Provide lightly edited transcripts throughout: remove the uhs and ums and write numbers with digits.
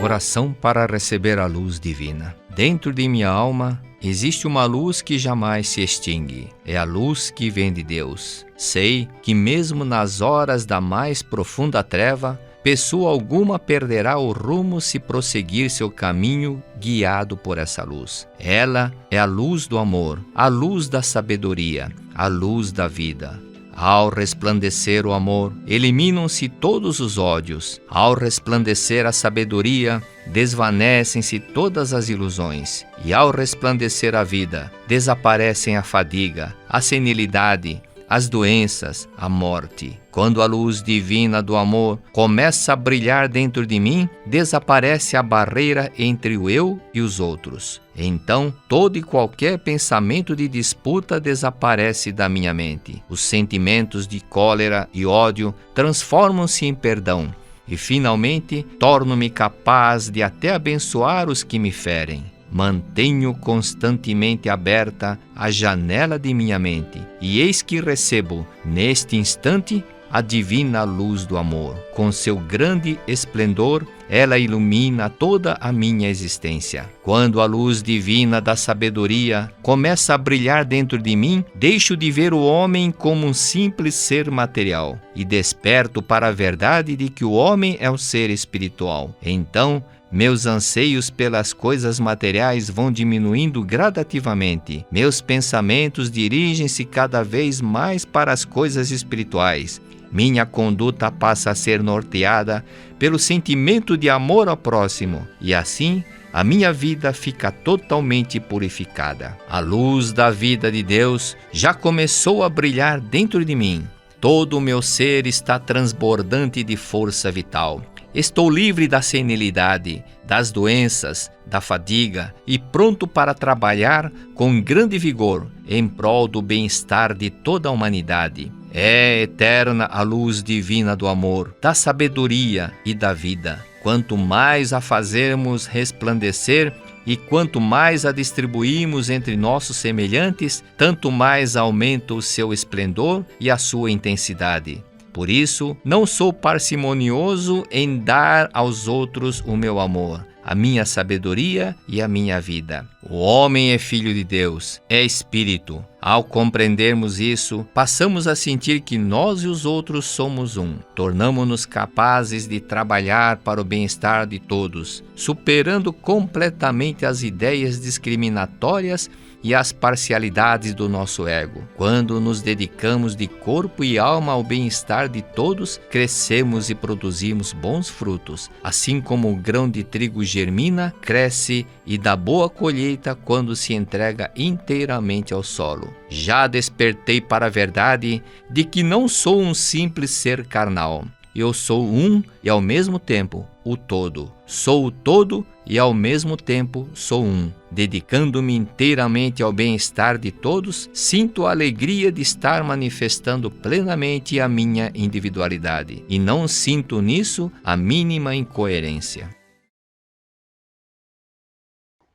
Oração para receber a luz divina. Dentro de minha alma existe uma luz que jamais se extingue. É a luz que vem de Deus. Sei que mesmo nas horas da mais profunda treva, pessoa alguma perderá o rumo se prosseguir seu caminho guiado por essa luz. Ela é a luz do amor, a luz da sabedoria, a luz da vida. Ao resplandecer o amor, eliminam-se todos os ódios. Ao resplandecer a sabedoria, desvanecem-se todas as ilusões. E ao resplandecer a vida, desaparecem a fadiga, a senilidade, as doenças, a morte. Quando a luz divina do amor começa a brilhar dentro de mim, desaparece a barreira entre o eu e os outros. Então, todo e qualquer pensamento de disputa desaparece da minha mente. Os sentimentos de cólera e ódio transformam-se em perdão. E, finalmente, torno-me capaz de até abençoar os que me ferem. Mantenho constantemente aberta a janela de minha mente, e eis que recebo, neste instante, a divina luz do amor. Com seu grande esplendor, ela ilumina toda a minha existência. Quando a luz divina da sabedoria começa a brilhar dentro de mim, deixo de ver o homem como um simples ser material e desperto para a verdade de que o homem é um ser espiritual. Então, meus anseios pelas coisas materiais vão diminuindo gradativamente. Meus pensamentos dirigem-se cada vez mais para as coisas espirituais. Minha conduta passa a ser norteada pelo sentimento de amor ao próximo, e assim a minha vida fica totalmente purificada. A luz da vida de Deus já começou a brilhar dentro de mim. Todo o meu ser está transbordante de força vital. Estou livre da senilidade, das doenças, da fadiga e pronto para trabalhar com grande vigor em prol do bem-estar de toda a humanidade. É eterna a luz divina do amor, da sabedoria e da vida. Quanto mais a fazermos resplandecer e quanto mais a distribuímos entre nossos semelhantes, tanto mais aumenta o seu esplendor e a sua intensidade. Por isso, não sou parcimonioso em dar aos outros o meu amor, a minha sabedoria e a minha vida. O homem é filho de Deus, é espírito. Ao compreendermos isso, passamos a sentir que nós e os outros somos um. Tornamo-nos capazes de trabalhar para o bem-estar de todos, superando completamente as ideias discriminatórias e as parcialidades do nosso ego. Quando nos dedicamos de corpo e alma ao bem-estar de todos, crescemos e produzimos bons frutos, assim como o grão de trigo germina, cresce e dá boa colheita quando se entrega inteiramente ao solo. Já despertei para a verdade de que não sou um simples ser carnal. Eu sou um e ao mesmo tempo o todo. Sou o todo e ao mesmo tempo sou um. Dedicando-me inteiramente ao bem-estar de todos, sinto a alegria de estar manifestando plenamente a minha individualidade. E não sinto nisso a mínima incoerência.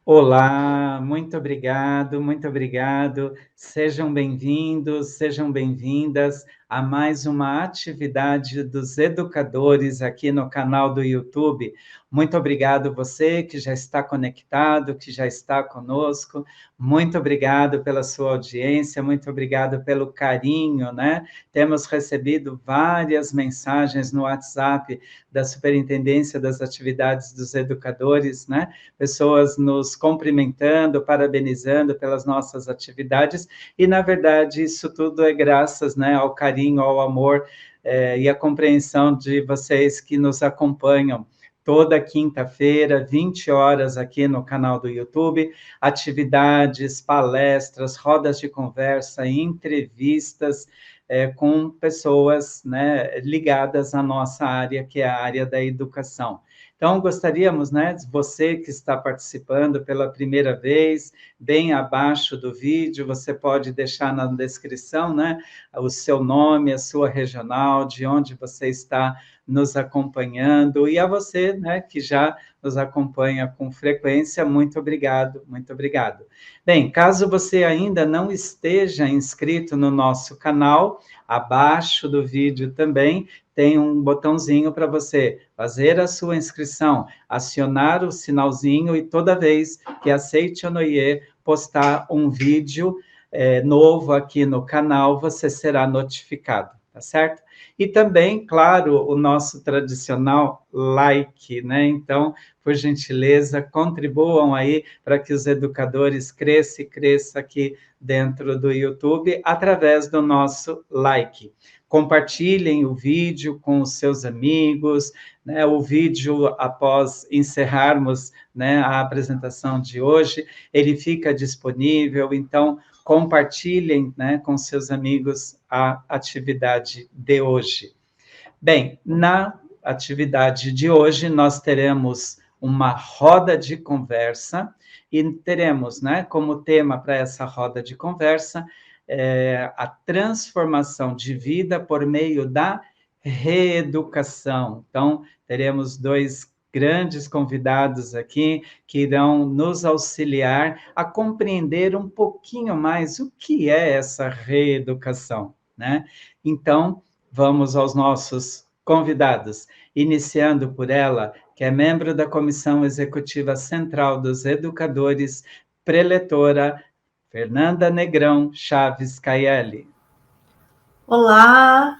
Olá, muito obrigado, muito obrigado. Sejam bem-vindos, sejam bem-vindas a mais uma atividade dos educadores aqui no canal do YouTube. Muito obrigado você que já está conectado, que já está conosco. Muito obrigado pela sua audiência, muito obrigado pelo carinho, né? Temos recebido várias mensagens no WhatsApp da Superintendência das Atividades dos Educadores, né? Pessoas nos cumprimentando, parabenizando pelas nossas atividades, e, na verdade, isso tudo é graças, né, ao carinho, ao amor e à compreensão de vocês que nos acompanham toda quinta-feira, 20 horas, aqui no canal do YouTube, atividades, palestras, rodas de conversa, entrevistas com pessoas, né, ligadas à nossa área, que é a área da educação. Então, gostaríamos, né, você que está participando pela primeira vez, bem abaixo do vídeo, você pode deixar na descrição, né, o seu nome, a sua regional, de onde você está nos acompanhando, e a você, né, que já nos acompanha com frequência, muito obrigado, muito obrigado. Bem, caso você ainda não esteja inscrito no nosso canal, Abaixo do vídeo também tem um botãozinho para você fazer a sua inscrição, acionar o sinalzinho e toda vez que a Seitonoye postar um vídeo novo aqui no canal, você será notificado, tá certo? E também, claro, o nosso tradicional like, né? Então, por gentileza, contribuam aí para que os educadores cresçam e cresçam aqui dentro do YouTube através do nosso like. Compartilhem o vídeo com os seus amigos, né? O vídeo, após encerrarmos, né, a apresentação de hoje, ele fica disponível, então compartilhem, né, com seus amigos a atividade de hoje. Bem, na atividade de hoje, nós teremos uma roda de conversa e teremos, né, como tema para essa roda de conversa a transformação de vida por meio da reeducação. Então, teremos dois grandes convidados aqui que irão nos auxiliar a compreender um pouquinho mais o que é essa reeducação, né? Então, vamos aos nossos convidados, iniciando por ela, que é membro da Comissão Executiva Central dos Educadores, preletora Fernanda Negrão Chaves Caielli. Olá,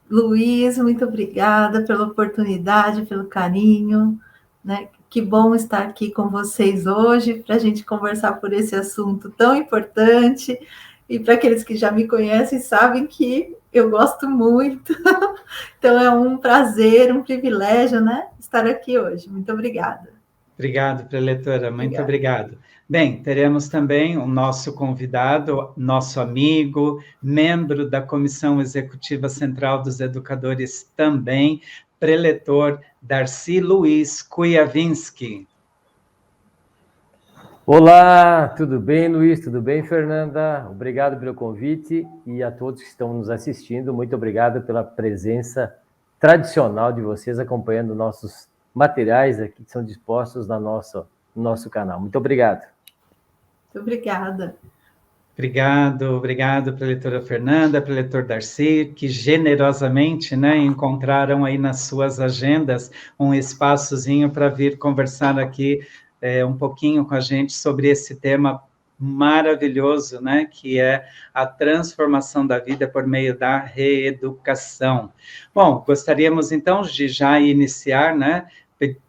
Luiz, muito obrigada pela oportunidade, pelo carinho, né? Que bom estar aqui com vocês hoje para a gente conversar por esse assunto tão importante. E para aqueles que já me conhecem, sabem que eu gosto muito. Então é um prazer, um privilégio, né, estar aqui hoje. Muito obrigada. Obrigado, preletora, muito obrigado. Bem, teremos também o nosso convidado, nosso amigo, membro da Comissão Executiva Central dos Educadores também, preletor Darcy Luiz Kujavinski. Olá, tudo bem, Luiz? Tudo bem, Fernanda? Obrigado pelo convite e a todos que estão nos assistindo, muito obrigado pela presença tradicional de vocês acompanhando nossos materiais aqui que são dispostos no nosso canal. Muito obrigado. Muito obrigada. Obrigado, preletora Fernanda, preletor Darcy, que generosamente, né, encontraram aí nas suas agendas um espaçozinho para vir conversar aqui um pouquinho com a gente sobre esse tema maravilhoso, né, que é a transformação da vida por meio da reeducação. Bom, gostaríamos então de já iniciar, né,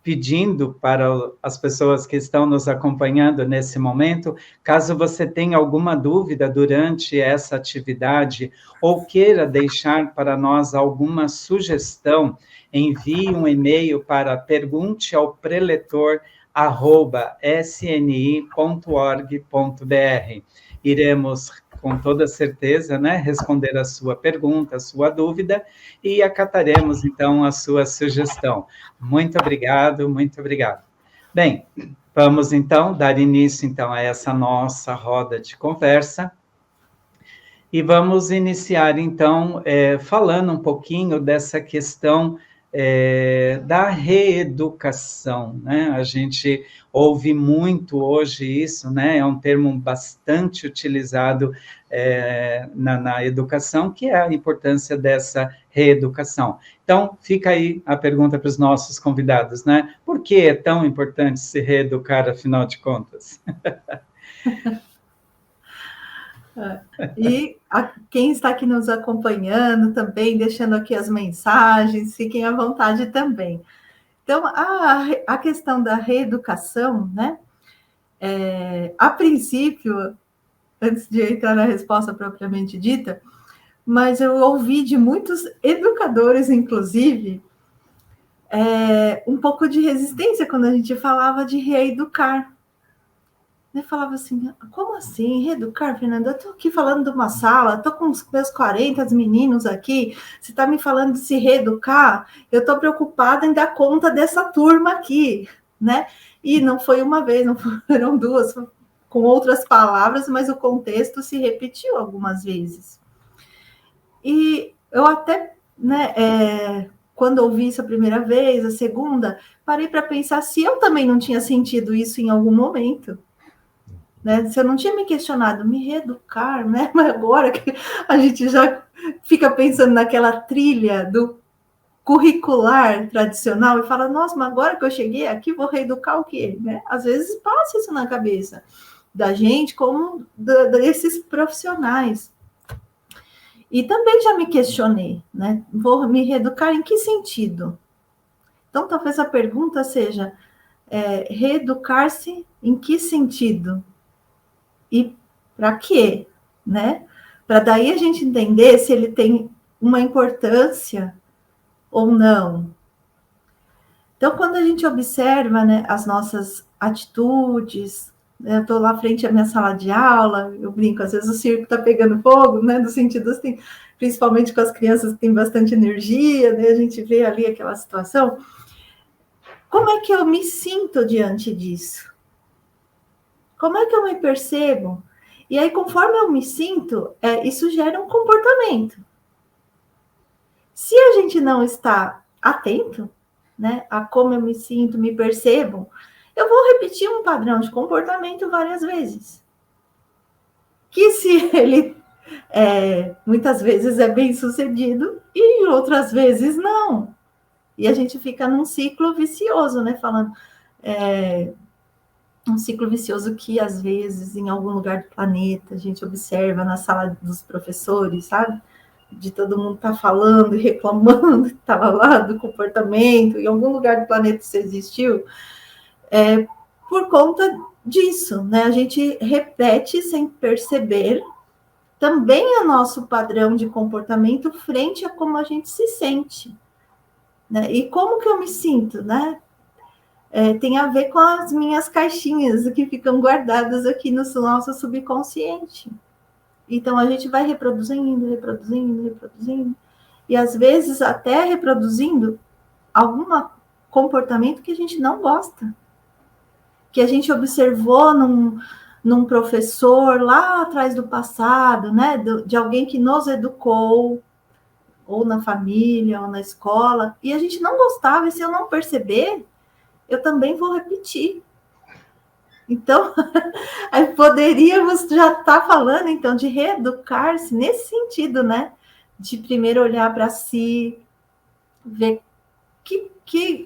pedindo para as pessoas que estão nos acompanhando nesse momento, caso você tenha alguma dúvida durante essa atividade ou queira deixar para nós alguma sugestão, envie um e-mail para pergunte@sni.org.br. Iremos, com toda certeza, né, responder a sua pergunta, a sua dúvida, e acataremos, então, a sua sugestão. Muito obrigado, muito obrigado. Bem, vamos, então, dar início, então, a essa nossa roda de conversa, e vamos iniciar, então, falando um pouquinho dessa questão da reeducação, né? A gente ouve muito hoje isso, né? É um termo bastante utilizado na educação, que é a importância dessa reeducação. Então, fica aí a pergunta para os nossos convidados, né? Por que é tão importante se reeducar, afinal de contas? E quem está aqui nos acompanhando também, deixando aqui as mensagens, fiquem à vontade também. Então, a questão da reeducação, né? A princípio, antes de entrar na resposta propriamente dita, mas eu ouvi de muitos educadores, inclusive, um pouco de resistência quando a gente falava de reeducar. Eu falava assim, como assim, reeducar, Fernanda? Eu estou aqui falando de uma sala, estou com os meus 40 meninos aqui, você está me falando de se reeducar? Eu estou preocupada em dar conta dessa turma aqui, né? E não foi uma vez, não foram duas, com outras palavras, mas o contexto se repetiu algumas vezes. E eu até, né, quando ouvi isso a primeira vez, a segunda, parei para pensar se eu também não tinha sentido isso em algum momento. né? Se eu não tinha me questionado, me reeducar, né? Mas agora que a gente já fica pensando naquela trilha do curricular tradicional e fala, nossa, mas agora que eu cheguei aqui, vou reeducar o quê? Né? Às vezes passa isso na cabeça da gente, como desses profissionais. E também já me questionei, né? Vou me reeducar em que sentido? Então, talvez a pergunta seja, reeducar-se em que sentido? E para quê? Né? Para daí a gente entender se ele tem uma importância ou não. Então, quando a gente observa, né, as nossas atitudes, né, eu estou lá frente à minha sala de aula, eu brinco, às vezes o circo está pegando fogo, né, no sentido assim, principalmente com as crianças que têm bastante energia, né, a gente vê ali aquela situação. Como é que eu me sinto diante disso? Como é que eu me percebo? E aí, conforme eu me sinto, isso gera um comportamento. Se a gente não está atento, né, a como eu me sinto, me percebo, eu vou repetir um padrão de comportamento várias vezes. Que se ele muitas vezes é bem sucedido e outras vezes não. E a gente fica num ciclo vicioso, né? Falando, um ciclo vicioso que às vezes em algum lugar do planeta a gente observa na sala dos professores, sabe? De todo mundo estar falando e reclamando que estava lá do comportamento, em algum lugar do planeta isso existiu, por conta disso, né? A gente repete sem perceber também o nosso padrão de comportamento frente a como a gente se sente, né? E como que eu me sinto, né? Tem a ver com as minhas caixinhas que ficam guardadas aqui no nosso subconsciente. Então, a gente vai reproduzindo, e às vezes até reproduzindo algum comportamento que a gente não gosta, que a gente observou num professor lá atrás do passado, né, de alguém que nos educou, ou na família, ou na escola, e a gente não gostava, e se eu não perceber, eu também vou repetir. Então, poderíamos já estar falando, então, de reeducar-se nesse sentido, né? De primeiro olhar para si, ver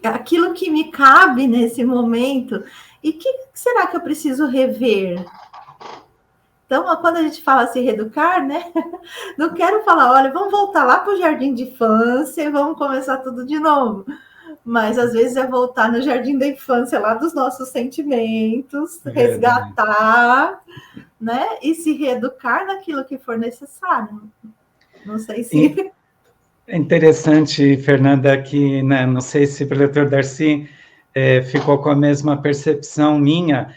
aquilo que me cabe nesse momento, e que será que eu preciso rever? Então, quando a gente fala se reeducar, né? Não quero falar, olha, vamos voltar lá para o jardim de infância e vamos começar tudo de novo. Mas às vezes é voltar no jardim da infância, lá dos nossos sentimentos, resgatar, né? E se reeducar naquilo que for necessário. Não sei se... É interessante, Fernanda, que, né, não sei se o preletor Darcy ficou com a mesma percepção minha,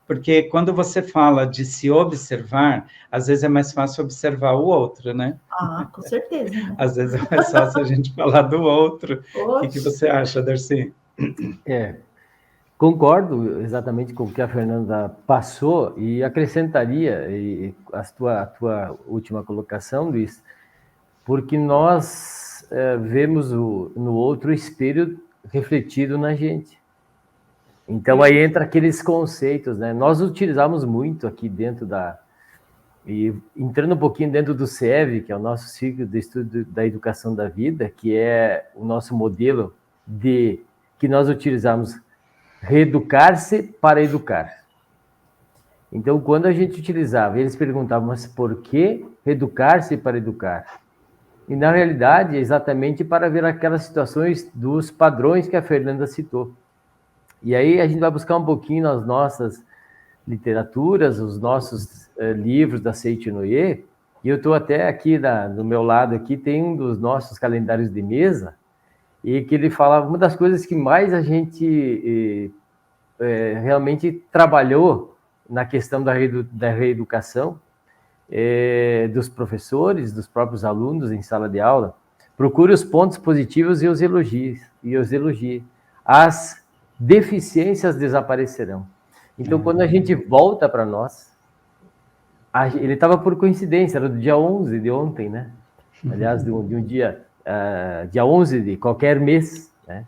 porque quando você fala de se observar, às vezes é mais fácil observar o outro, né? Ah, com certeza. Né? Às vezes é mais fácil a gente falar do outro. O que você acha, Darcy? Concordo exatamente com o que a Fernanda passou e acrescentaria a tua última colocação, Luiz, porque nós vemos no outro espelho refletido na gente. Então, aí entra aqueles conceitos, né? Nós utilizamos muito aqui dentro e entrando um pouquinho dentro do CEV, que é o nosso ciclo de estudo da educação da vida, que é o nosso modelo que nós utilizamos reeducar-se para educar. Então, quando a gente utilizava, eles perguntavam, mas por que reeducar-se para educar? E, na realidade, é exatamente para ver aquelas situações dos padrões que a Fernanda citou. E aí a gente vai buscar um pouquinho nas nossas literaturas, os nossos livros da Seiti-Noye, e eu estou até aqui, do meu lado aqui, tem um dos nossos calendários de mesa, e que ele fala, uma das coisas que mais a gente realmente trabalhou na questão da reeducação, dos professores, dos próprios alunos em sala de aula, procure os pontos positivos e os elogie. As deficiências desaparecerão. Então, quando a gente volta para nós, ele estava por coincidência, era do dia 11 de ontem, né? Aliás, de um dia, dia 11 de qualquer mês, né?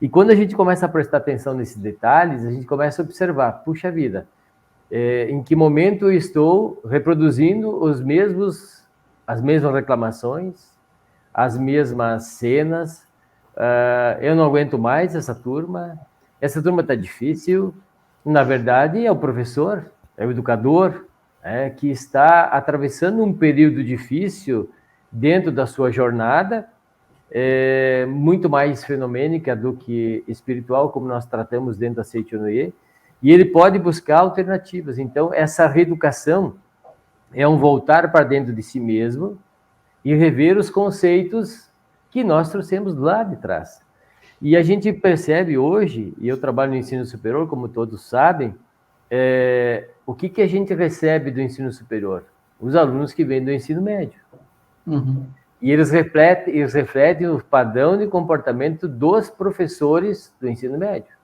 E quando a gente começa a prestar atenção nesses detalhes, a gente começa a observar, puxa vida, em que momento eu estou reproduzindo as mesmas reclamações, as mesmas cenas. Eu não aguento mais essa turma está difícil. Na verdade, é o professor, é o educador, que está atravessando um período difícil dentro da sua jornada, muito mais fenomênica do que espiritual, como nós tratamos dentro da Seichonoye, e ele pode buscar alternativas. Então, essa reeducação é um voltar para dentro de si mesmo e rever os conceitos que nós trouxemos lá de trás. E a gente percebe hoje, e eu trabalho no ensino superior, como todos sabem, o que a gente recebe do ensino superior? Os alunos que vêm do ensino médio. Uhum. E eles refletem o padrão de comportamento dos professores do ensino médio.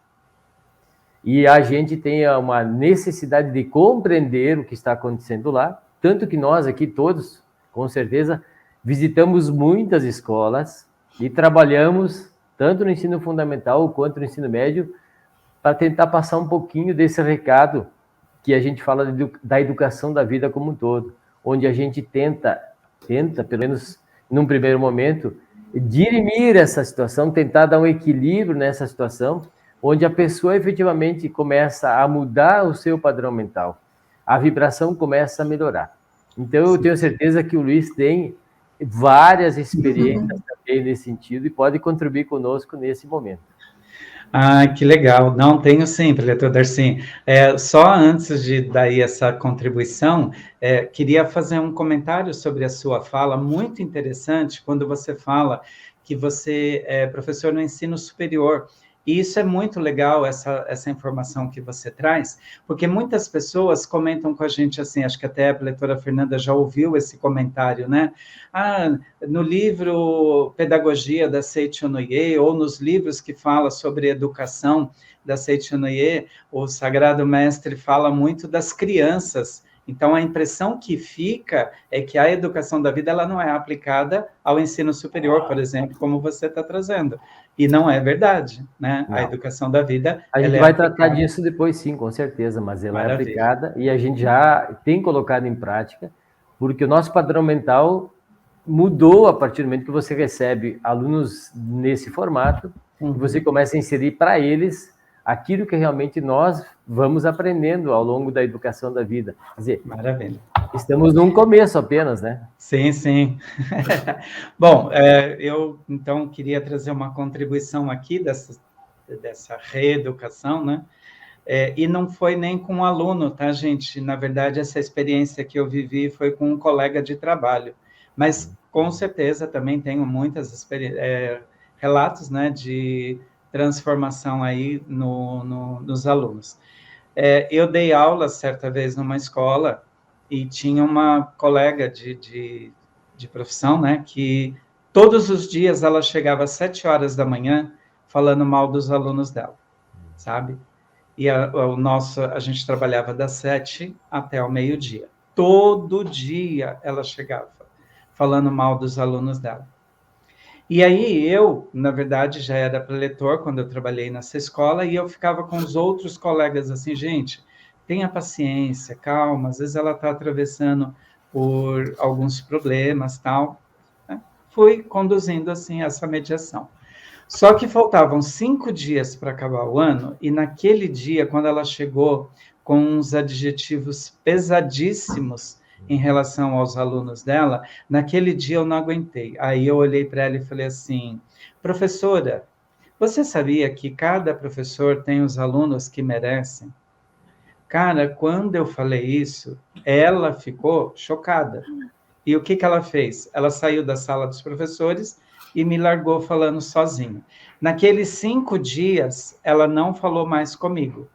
E a gente tem uma necessidade de compreender o que está acontecendo lá, tanto que nós aqui todos, com certeza, visitamos muitas escolas e trabalhamos tanto no ensino fundamental quanto no ensino médio, para tentar passar um pouquinho desse recado que a gente fala da educação da vida como um todo, onde a gente tenta, pelo menos num primeiro momento, dirimir essa situação, tentar dar um equilíbrio nessa situação, onde a pessoa efetivamente começa a mudar o seu padrão mental, a vibração começa a melhorar. Então, eu tenho certeza que o Luiz tem várias experiências também nesse sentido e pode contribuir conosco nesse momento. Que legal. Não, tenho sim, preletor Darcy. Só antes de dar essa contribuição, queria fazer um comentário sobre a sua fala, muito interessante, quando você fala que você é professor no ensino superior. E isso é muito legal, essa informação que você traz, porque muitas pessoas comentam com a gente assim, acho que até a preletora Fernanda já ouviu esse comentário, né? No livro Pedagogia da Seichonoye, ou nos livros que fala sobre educação da Seichonoye, o Sagrado Mestre fala muito das crianças. Então, a impressão que fica é que a educação da vida ela não é aplicada ao ensino superior, por exemplo, como você está trazendo. E não é verdade, né? Não. A educação da vida... A gente vai tratar disso depois, sim, com certeza, mas ela é aplicada e a gente já tem colocado em prática, porque o nosso padrão mental mudou a partir do momento que você recebe alunos nesse formato, e você começa a inserir para eles aquilo que realmente nós vamos aprendendo ao longo da educação da vida. Quer dizer, maravilha. Estamos num começo apenas, né? Sim, sim. Bom, eu, então, queria trazer uma contribuição aqui dessa reeducação, né? E não foi nem com um aluno, tá, gente? Na verdade, essa experiência que eu vivi foi com um colega de trabalho. Mas, com certeza, também tenho muitos relatos, né, de transformação aí nos alunos. Eu dei aula, certa vez, numa escola, e tinha uma colega de profissão, né, que todos os dias ela chegava às 7 horas da manhã falando mal dos alunos dela, sabe? E a gente trabalhava das 7 até o meio-dia. Todo dia ela chegava falando mal dos alunos dela. E aí eu, na verdade, já era preletor quando eu trabalhei nessa escola, e eu ficava com os outros colegas assim, gente, tenha paciência, calma, às vezes ela está atravessando por alguns problemas, tal. Né? Fui conduzindo, assim, essa mediação. Só que faltavam 5 dias para acabar o ano, e naquele dia, quando ela chegou com uns adjetivos pesadíssimos em relação aos alunos dela, naquele dia eu não aguentei. Aí eu olhei para ela e falei assim, professora, você sabia que cada professor tem os alunos que merecem? Cara, quando eu falei isso, ela ficou chocada. E o que ela fez? Ela saiu da sala dos professores e me largou falando sozinha. Naqueles 5 dias, ela não falou mais comigo.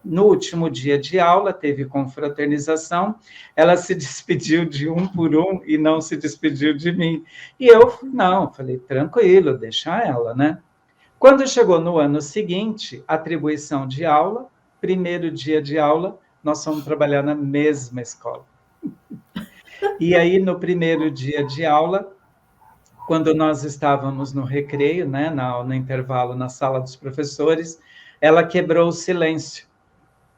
No último dia de aula, teve confraternização, ela se despediu de um por um e não se despediu de mim. E eu, falei, tranquilo, deixa ela, né? Quando chegou no ano seguinte, atribuição de aula, primeiro dia de aula, nós fomos trabalhar na mesma escola. E aí, no primeiro dia de aula, quando nós estávamos no recreio, né, no intervalo, na sala dos professores, ela quebrou o silêncio.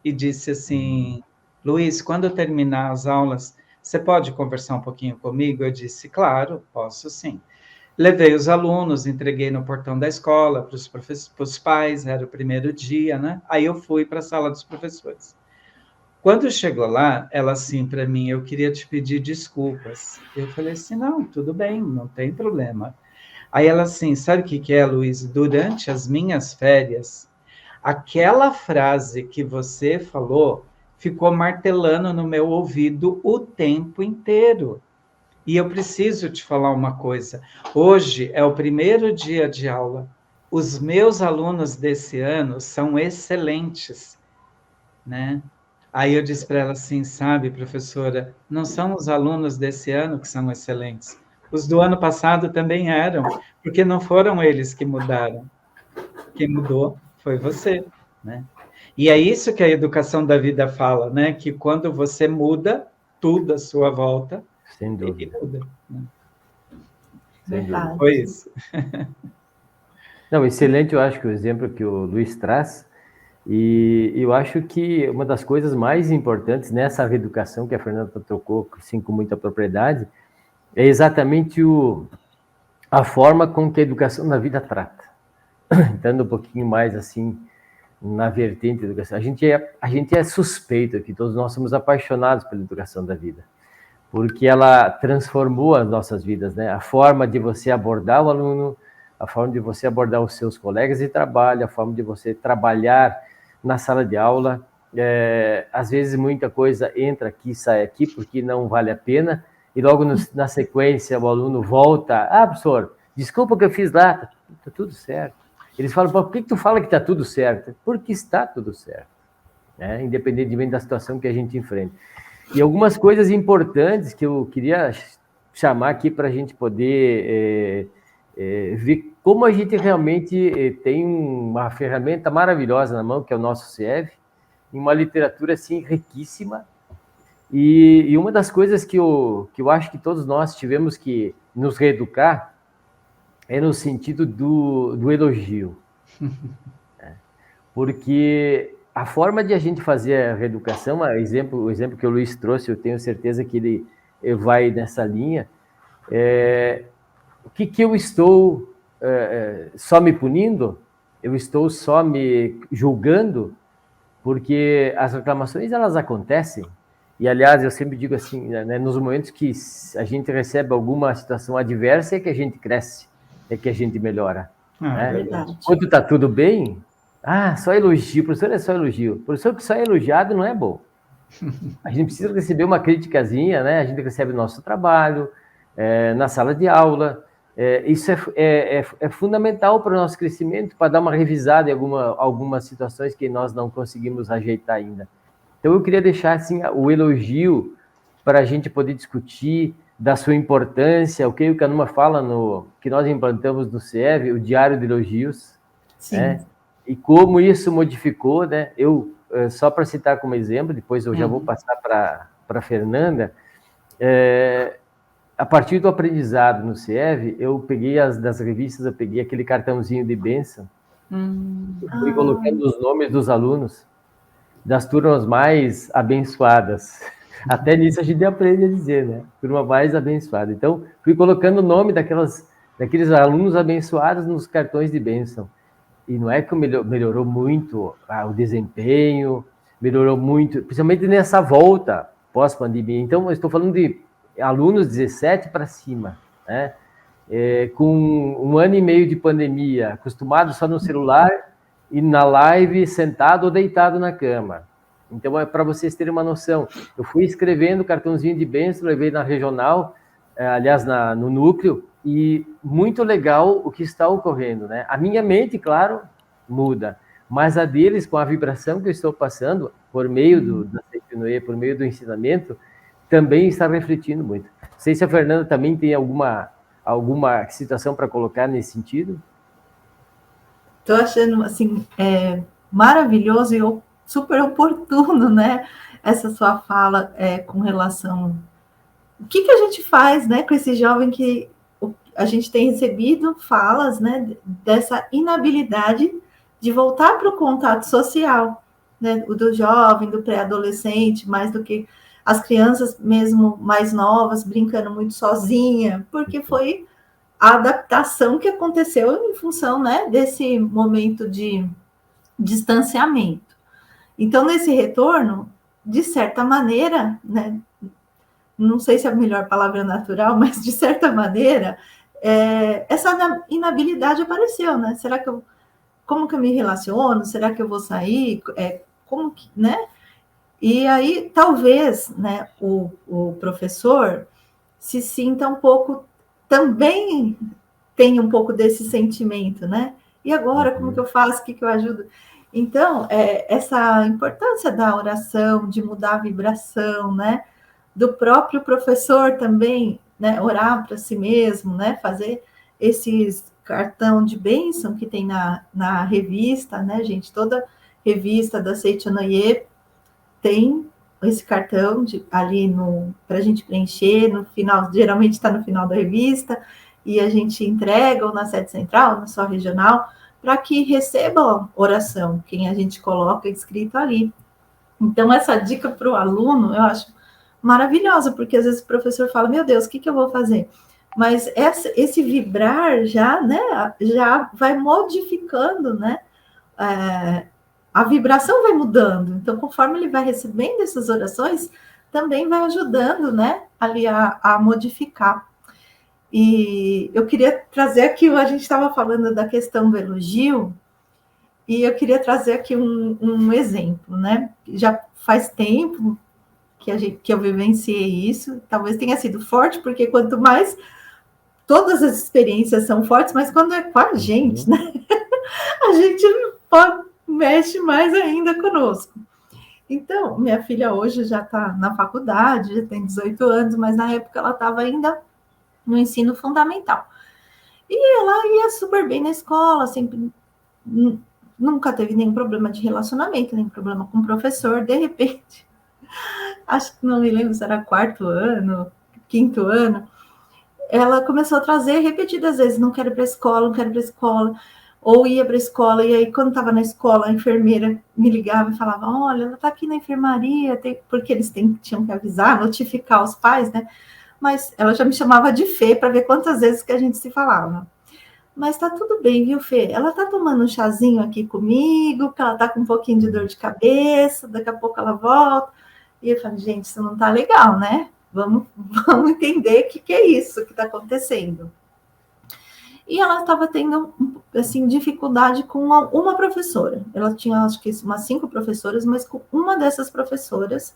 e disse assim, Luiz, quando eu terminar as aulas, você pode conversar um pouquinho comigo? Eu disse, claro, posso sim. Levei os alunos, entreguei no portão da escola para os pais, era o primeiro dia, né? Aí eu fui para a sala dos professores. Quando chegou lá, ela assim para mim, eu queria te pedir desculpas. Eu falei assim, não, tudo bem, não tem problema. Aí ela assim, sabe o que que é, Luiz? Durante as minhas férias, aquela frase que você falou ficou martelando no meu ouvido o tempo inteiro. E eu preciso te falar uma coisa. Hoje é o primeiro dia de aula. Os meus alunos desse ano são excelentes, né? Aí eu disse para ela assim, sabe, professora, não são os alunos desse ano que são excelentes. Os do ano passado também eram, porque não foram eles que mudaram. Quem mudou foi você, né? E é isso que a educação da vida fala, né? Que quando você muda, tudo à sua volta, Sem ele dúvida. muda, né? Sem dúvida. Verdade. Foi isso. Não, excelente, eu acho que o exemplo que o Luiz traz, e eu acho que uma das coisas mais importantes nessa reeducação que a Fernanda tocou, assim, com muita propriedade, é exatamente a forma com que a educação na vida trata. Entrando um pouquinho mais, assim, na vertente da educação. A gente é suspeito aqui, todos nós somos apaixonados pela educação da vida, porque ela transformou as nossas vidas, né? A forma de você abordar o aluno, a forma de você abordar os seus colegas de trabalho, a forma de você trabalhar na sala de aula. Às vezes muita coisa entra aqui, sai aqui, porque não vale a pena, e logo na sequência o aluno volta, professor, desculpa o que eu fiz lá, tá tudo certo. Eles falam, por que tu fala que está tudo certo? Porque está tudo certo, né? Independentemente da situação que a gente enfrenta. E algumas coisas importantes que eu queria chamar aqui para a gente poder ver como a gente realmente tem uma ferramenta maravilhosa na mão, que é o nosso CIEV, em uma literatura assim riquíssima. E uma das coisas que eu acho que todos nós tivemos que nos reeducar é no sentido do elogio. Porque a forma de a gente fazer a reeducação, o exemplo que o Luiz trouxe, eu tenho certeza que ele vai nessa linha, o que eu estou só me punindo? Eu estou só me julgando? Porque as reclamações, elas acontecem. E, aliás, eu sempre digo assim, né, nos momentos que a gente recebe alguma situação adversa, é que a gente cresce, é que a gente melhora. Né? Verdade. Quando está tudo bem, só elogio, o professor é só elogio. O professor que só é elogiado não é bom. A gente precisa receber uma criticazinha, né? A gente recebe o nosso trabalho, na sala de aula. Isso é fundamental para o nosso crescimento, para dar uma revisada em algumas situações que nós não conseguimos ajeitar ainda. Então, eu queria deixar assim, o elogio para a gente poder discutir da sua importância, o que o Kahneman fala que nós implantamos no CIEV, o Diário de Elogios, Sim. né? E como isso modificou, né? Eu, só para citar como exemplo, depois eu já vou passar para a Fernanda, a partir do aprendizado no CIEV, eu peguei das revistas, eu peguei aquele cartãozinho de bênção, fui colocando os nomes dos alunos das turmas mais abençoadas. Até nisso a gente aprende a dizer, né? Turma mais abençoada. Então, fui colocando o nome daqueles alunos abençoados nos cartões de bênção. E não é que melhorou muito o desempenho, melhorou muito, principalmente nessa volta pós-pandemia. Então, eu estou falando de alunos 17 para cima, né? Com 1 ano e meio de pandemia, acostumados só no celular e na live, sentado ou deitado na cama. Então, para vocês terem uma noção, eu fui escrevendo cartãozinho de bênção, levei na regional, aliás, no núcleo, e muito legal o que está ocorrendo, né? A minha mente, claro, muda, mas a deles, com a vibração que eu estou passando, por meio da Seifinoe, por meio do ensinamento, também está refletindo muito. Não sei se a Fernanda também tem alguma situação para colocar nesse sentido. Estou achando, assim, maravilhoso e super oportuno, né? Essa sua fala com relação... O que a gente faz, né, com esse jovem que a gente tem recebido falas, né, dessa inabilidade de voltar para o contato social, né, o do jovem, do pré-adolescente, mais do que as crianças mesmo mais novas, brincando muito sozinha, porque foi a adaptação que aconteceu em função, né, desse momento de distanciamento. Então, nesse retorno, de certa maneira, né, não sei se é a melhor palavra natural, mas de certa maneira, essa inabilidade apareceu, né? Será que como que eu me relaciono? Será que eu vou sair? Como que, né? E aí, talvez, né, o professor se sinta um pouco, também tem um pouco desse sentimento, né? E agora, como que eu faço? O que eu ajudo? Então, essa importância da oração, de mudar a vibração, né? Do próprio professor também, né? Orar para si mesmo, né? Fazer esses cartão de bênção que tem na revista, né, gente? Toda revista da Seichonoye tem esse cartão ali para a gente preencher no final, geralmente está no final da revista, e a gente entrega ou na sede central, na sua regional, para que recebam oração, quem a gente coloca escrito ali. Então, essa dica para o aluno, eu acho maravilhosa, porque às vezes o professor fala, meu Deus, o que eu vou fazer? Mas esse vibrar já, né, já vai modificando, né, a vibração vai mudando. Então, conforme ele vai recebendo essas orações, também vai ajudando, né, ali a modificar. E eu queria trazer aqui, a gente estava falando da questão do elogio, e eu queria trazer aqui um exemplo, né? Já faz tempo que eu vivenciei isso, talvez tenha sido forte, porque quanto mais todas as experiências são fortes, mas quando é com a gente, né? A gente mexe mais ainda conosco. Então, minha filha hoje já está na faculdade, já tem 18 anos, mas na época ela estava ainda no ensino fundamental. E ela ia super bem na escola, sempre nunca teve nenhum problema de relacionamento, nenhum problema com o professor. De repente, acho que não me lembro se era quarto ano, quinto ano, ela começou a trazer repetidas vezes, não quero ir para a escola, não quero ir para a escola, ou ia para a escola, e aí quando estava na escola, a enfermeira me ligava e falava, olha, ela está aqui na enfermaria, porque eles tinham que avisar, notificar os pais, né? Mas ela já me chamava de Fê, para ver quantas vezes que a gente se falava. Mas tá tudo bem, viu, Fê? Ela tá tomando um chazinho aqui comigo, que ela tá com um pouquinho de dor de cabeça, daqui a pouco ela volta. E eu falei, gente, isso não tá legal, né? Vamos entender o que é isso que está acontecendo. E ela estava tendo, assim, dificuldade com uma professora. Ela tinha, acho que, umas 5 professoras, mas com uma dessas professoras,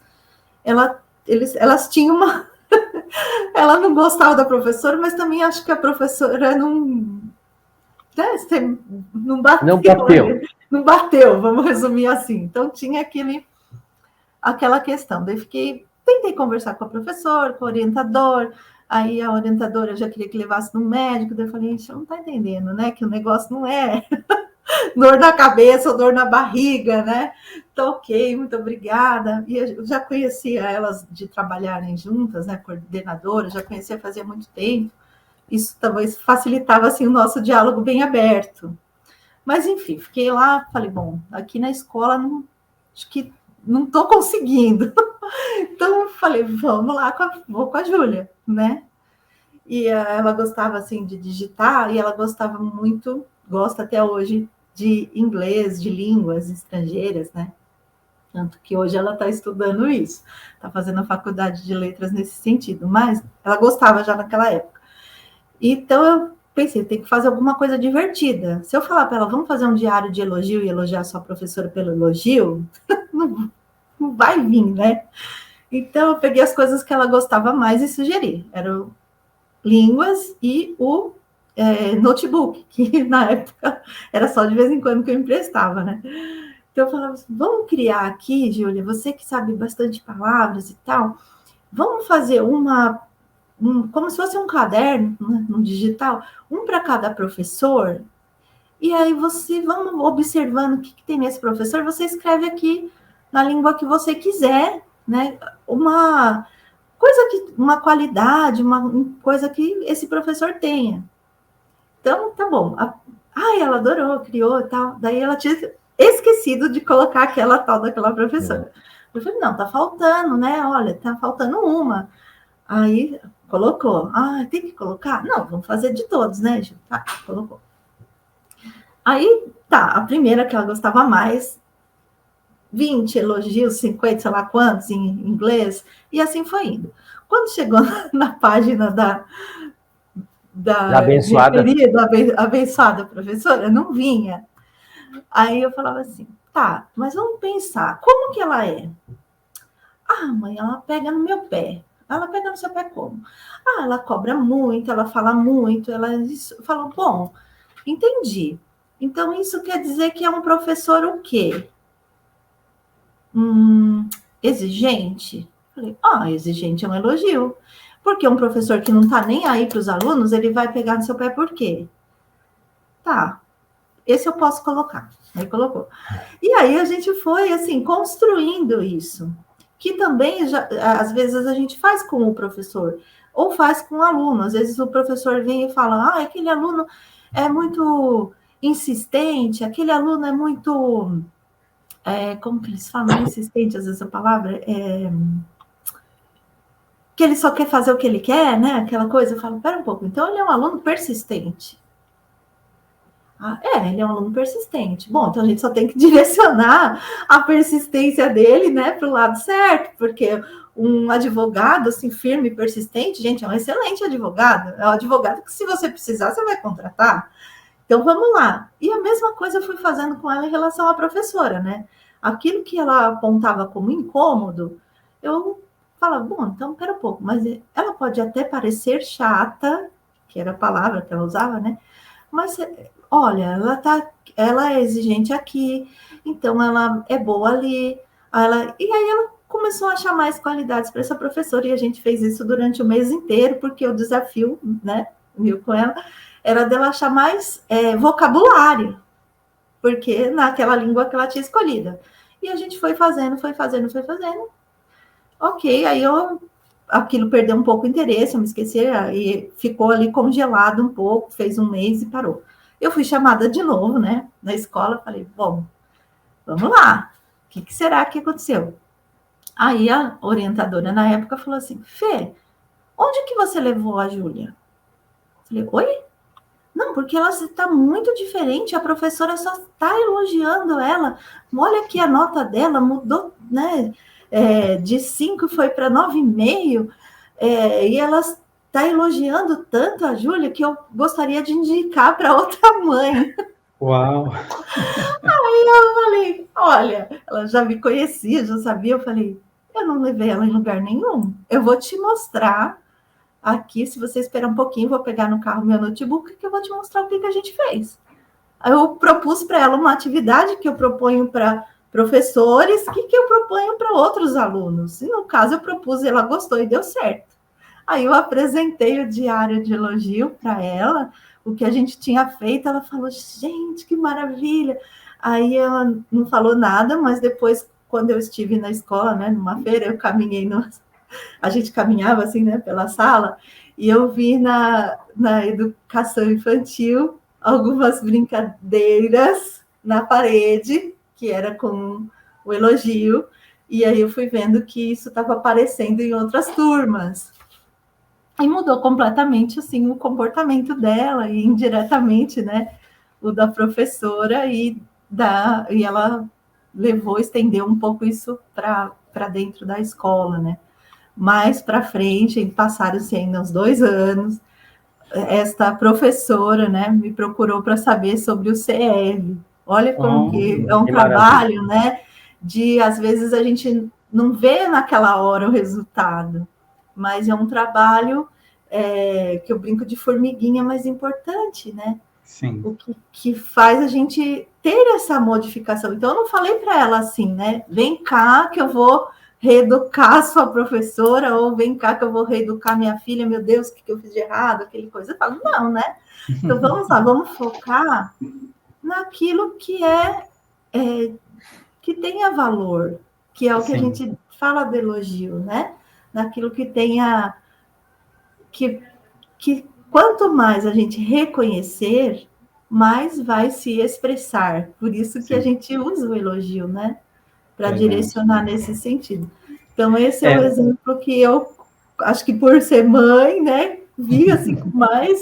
elas tinham uma... Ela não gostava da professora, mas também acho que a professora não bateu. Não bateu, vamos resumir assim. Então, tinha aquela questão. Daí tentei conversar com a professora, com o orientador, aí a orientadora já queria que levasse no médico, daí eu falei, gente, não está entendendo, né, que o negócio não é dor na cabeça ou dor na barriga, né, então, ok, muito obrigada, e eu já conhecia elas de trabalharem juntas, né, coordenadora, já conhecia fazia muito tempo, isso talvez facilitava, assim, o nosso diálogo bem aberto, mas, enfim, fiquei lá, falei, bom, aqui na escola, acho que não estou conseguindo. Então, eu falei, vamos lá, vou com a Júlia, né? E ela gostava, assim, de digitar, e ela gostava muito, gosta até hoje, de inglês, de línguas estrangeiras, né? Tanto que hoje ela está estudando isso, está fazendo a faculdade de letras nesse sentido, mas ela gostava já naquela época. Então, eu pensei, tem que fazer alguma coisa divertida. Se eu falar para ela, vamos fazer um diário de elogio e elogiar sua professora pelo elogio, não vai vir, né? Então, eu peguei as coisas que ela gostava mais e sugeri. Eram línguas e o notebook, que na época era só de vez em quando que eu emprestava, né? Então, eu falava assim, vamos criar aqui, Júlia, você que sabe bastante palavras e tal, vamos fazer como se fosse um caderno, né, no digital, um para cada professor, e aí vamos observando o que tem nesse professor, você escreve aqui na língua que você quiser, né? Uma qualidade, uma coisa que esse professor tenha. Então, tá bom. Ela adorou, criou e tal. Daí ela tinha esquecido de colocar aquela tal daquela professora. Eu falei, não, tá faltando, né? Olha, tá faltando uma. Aí colocou. Ah, tem que colocar? Não, vamos fazer de todos, né? Tá, colocou. Aí, tá, a primeira que ela gostava mais, 20 elogios, 50, sei lá quantos em inglês, e assim foi indo. Quando chegou na página da abençoada. Abençoada professora, não vinha. Aí eu falava assim, tá, mas vamos pensar, como que ela é? Ah, mãe, ela pega no meu pé. Ela pega no seu pé como? Ah, ela cobra muito, ela fala muito, ela falou, bom, entendi. Então, isso quer dizer que é um professor o quê? Exigente? Falei, exigente é um elogio. Porque um professor que não está nem aí para os alunos, ele vai pegar no seu pé por quê? Tá, esse eu posso colocar. Aí colocou. E aí a gente foi, assim, construindo isso. Que também, às vezes, a gente faz com o professor, ou faz com o aluno. Às vezes o professor vem e fala, aquele aluno é muito insistente, aquele aluno é muito... como que eles falam? Insistente, às vezes a palavra que ele só quer fazer o que ele quer, né? Aquela coisa, eu falo, pera um pouco, então ele é um aluno persistente. Ele é um aluno persistente. Bom, então a gente só tem que direcionar a persistência dele, né, para o lado certo, porque um advogado, assim, firme e persistente, gente, é um excelente advogado. É um advogado que, se você precisar, você vai contratar. Então, vamos lá. E a mesma coisa eu fui fazendo com ela em relação à professora, né? Aquilo que ela apontava como incômodo, eu falava, bom, então, pera um pouco, mas ela pode até parecer chata, que era a palavra que ela usava, né? Mas, olha, ela é exigente aqui, então ela é boa ali. E aí ela começou a achar mais qualidades para essa professora, e a gente fez isso durante o mês inteiro, porque o desafio, né, viu, com ela, era dela achar mais vocabulário, porque naquela língua que ela tinha escolhida. E a gente foi fazendo. Ok, aí aquilo perdeu um pouco o interesse, eu me esqueci, e ficou ali congelado um pouco, fez um mês e parou. Eu fui chamada de novo, né, na escola, falei, bom, vamos lá, o que será que aconteceu? Aí a orientadora na época falou assim, Fê, onde que você levou a Júlia? Falei, oi? Não, porque ela está muito diferente, a professora só está elogiando ela. Olha aqui a nota dela, mudou, né? De 5 foi para 9,5, e ela está elogiando tanto a Júlia que eu gostaria de indicar para outra mãe. Uau! Aí eu falei, olha, ela já me conhecia, já sabia, eu falei, eu não levei ela em lugar nenhum, eu vou te mostrar aqui, se você esperar um pouquinho, vou pegar no carro meu notebook, que eu vou te mostrar o que a gente fez. Aí eu propus para ela uma atividade que eu proponho para professores, que eu proponho para outros alunos. E no caso eu propus, ela gostou e deu certo. Aí eu apresentei o diário de elogio para ela, o que a gente tinha feito, ela falou, gente, que maravilha. Aí ela não falou nada, mas depois, quando eu estive na escola, né, numa feira, eu caminhei a gente caminhava assim, né, pela sala, e eu vi na educação infantil algumas brincadeiras na parede, que era com o elogio, e aí eu fui vendo que isso estava aparecendo em outras turmas. E mudou completamente, assim, o comportamento dela, e indiretamente, né, o da professora, e ela estendeu um pouco isso para dentro da escola, né. Mais para frente, passaram-se ainda uns 2 anos, esta professora, né, me procurou para saber sobre o CL. Olha como que é um trabalho, né, às vezes a gente não vê naquela hora o resultado, mas é um trabalho que eu brinco de formiguinha, mas importante, né? Sim. O que faz a gente ter essa modificação. Então, eu não falei para ela assim, né? Vem cá que eu vou reeducar a sua professora, ou vem cá que eu vou reeducar minha filha, meu Deus, o que eu fiz de errado, aquele coisa. Eu falo, não, né? Então, vamos lá, vamos focar naquilo que que tenha valor, que é o que a gente fala do elogio, né? Naquilo que tenha... que quanto mais a gente reconhecer, mais vai se expressar. Por isso que a Sim. gente usa o elogio, né? Para Verdade. direcionar nesse sentido. Então, esse é o É. exemplo que eu acho que por ser mãe, né, vi assim com mais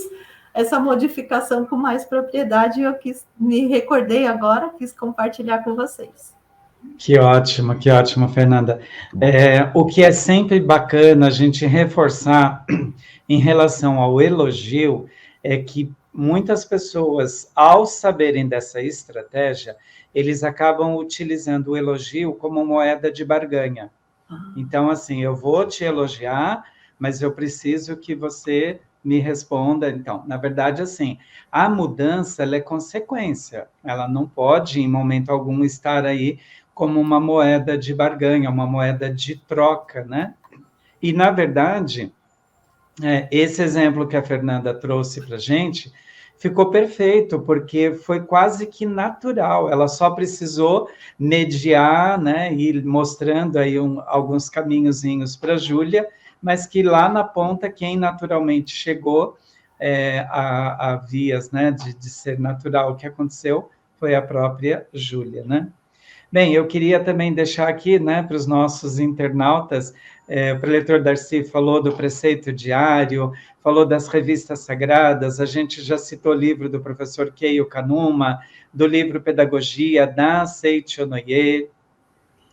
essa modificação com mais propriedade, eu me recordei agora, quis compartilhar com vocês. Que ótimo, Fernanda. O que é sempre bacana a gente reforçar em relação ao elogio é que muitas pessoas, ao saberem dessa estratégia, eles acabam utilizando o elogio como moeda de barganha. Então, assim, eu vou te elogiar, mas eu preciso que você me responda. Então, na verdade, assim, a mudança ela é consequência. Ela não pode, em momento algum, estar aí como uma moeda de barganha, uma moeda de troca, né? E, na verdade, esse exemplo que a Fernanda trouxe para a gente ficou perfeito, porque foi quase que natural. Ela só precisou mediar, né, e mostrando aí alguns caminhozinhos para a Júlia, mas que lá na ponta, quem naturalmente chegou a vias, né, de ser natural o que aconteceu, foi a própria Júlia, né? Bem, eu queria também deixar aqui, né, para os nossos internautas, o preletor Darcy falou do preceito diário, falou das revistas sagradas, a gente já citou o livro do professor Keio Kanuma, do livro Pedagogia, da Seiichi Onoye.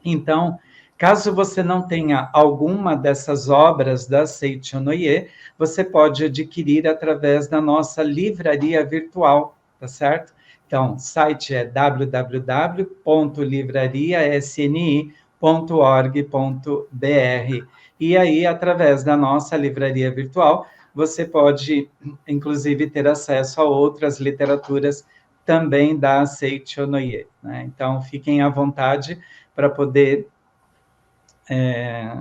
Então, caso você não tenha alguma dessas obras da Seiichi Onoye, você pode adquirir através da nossa livraria virtual, tá certo? Então, o site é www.livrariasni.org.br. E aí, através da nossa livraria virtual, você pode, inclusive, ter acesso a outras literaturas também da Seiichi Onoye, né? Então, fiquem à vontade para poder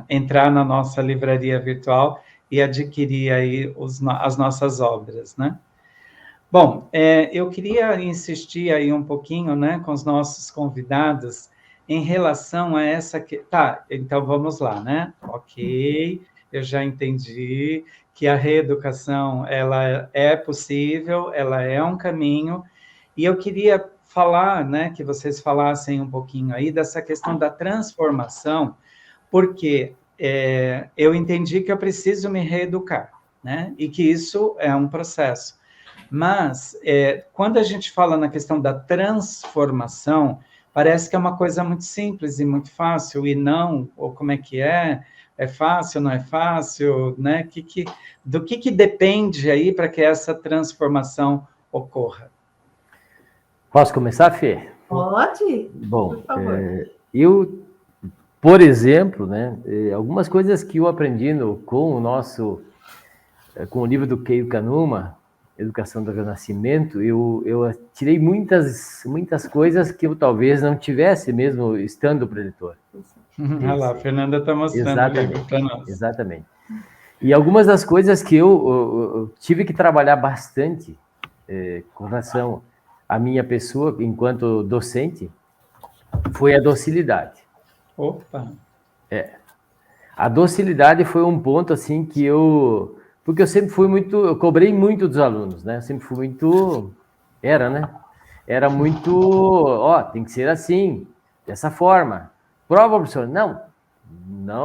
entrar na nossa livraria virtual e adquirir aí as nossas obras, né? Bom, eu queria insistir aí um pouquinho, né, com os nossos convidados em relação a essa... Tá, então vamos lá, né? Ok, eu já entendi que a reeducação, ela é possível, ela é um caminho, e eu queria falar, né, que vocês falassem um pouquinho aí dessa questão da transformação, porque eu entendi que eu preciso me reeducar, né, e que isso é um processo. Mas, quando a gente fala na questão da transformação, parece que é uma coisa muito simples e muito fácil, e não, ou como é que é fácil, não é fácil, né? Do que depende aí para que essa transformação ocorra? Posso começar, Fê? Pode? Bom, por favor. Eu, por exemplo, né, algumas coisas que eu aprendi com o livro do Keio Kanuma, Educação do Renascimento, eu tirei muitas coisas que eu talvez não tivesse mesmo estando preletor. Olha lá, a Fernanda está mostrando o livro para nós. Exatamente. E algumas das coisas que eu tive que trabalhar bastante com relação à minha pessoa enquanto docente foi a docilidade. Opa! A docilidade foi um ponto assim que porque eu sempre fui eu cobrei muito dos alunos, né? Eu sempre fui muito, Era muito, tem que ser assim, dessa forma. Prova, professor? Não,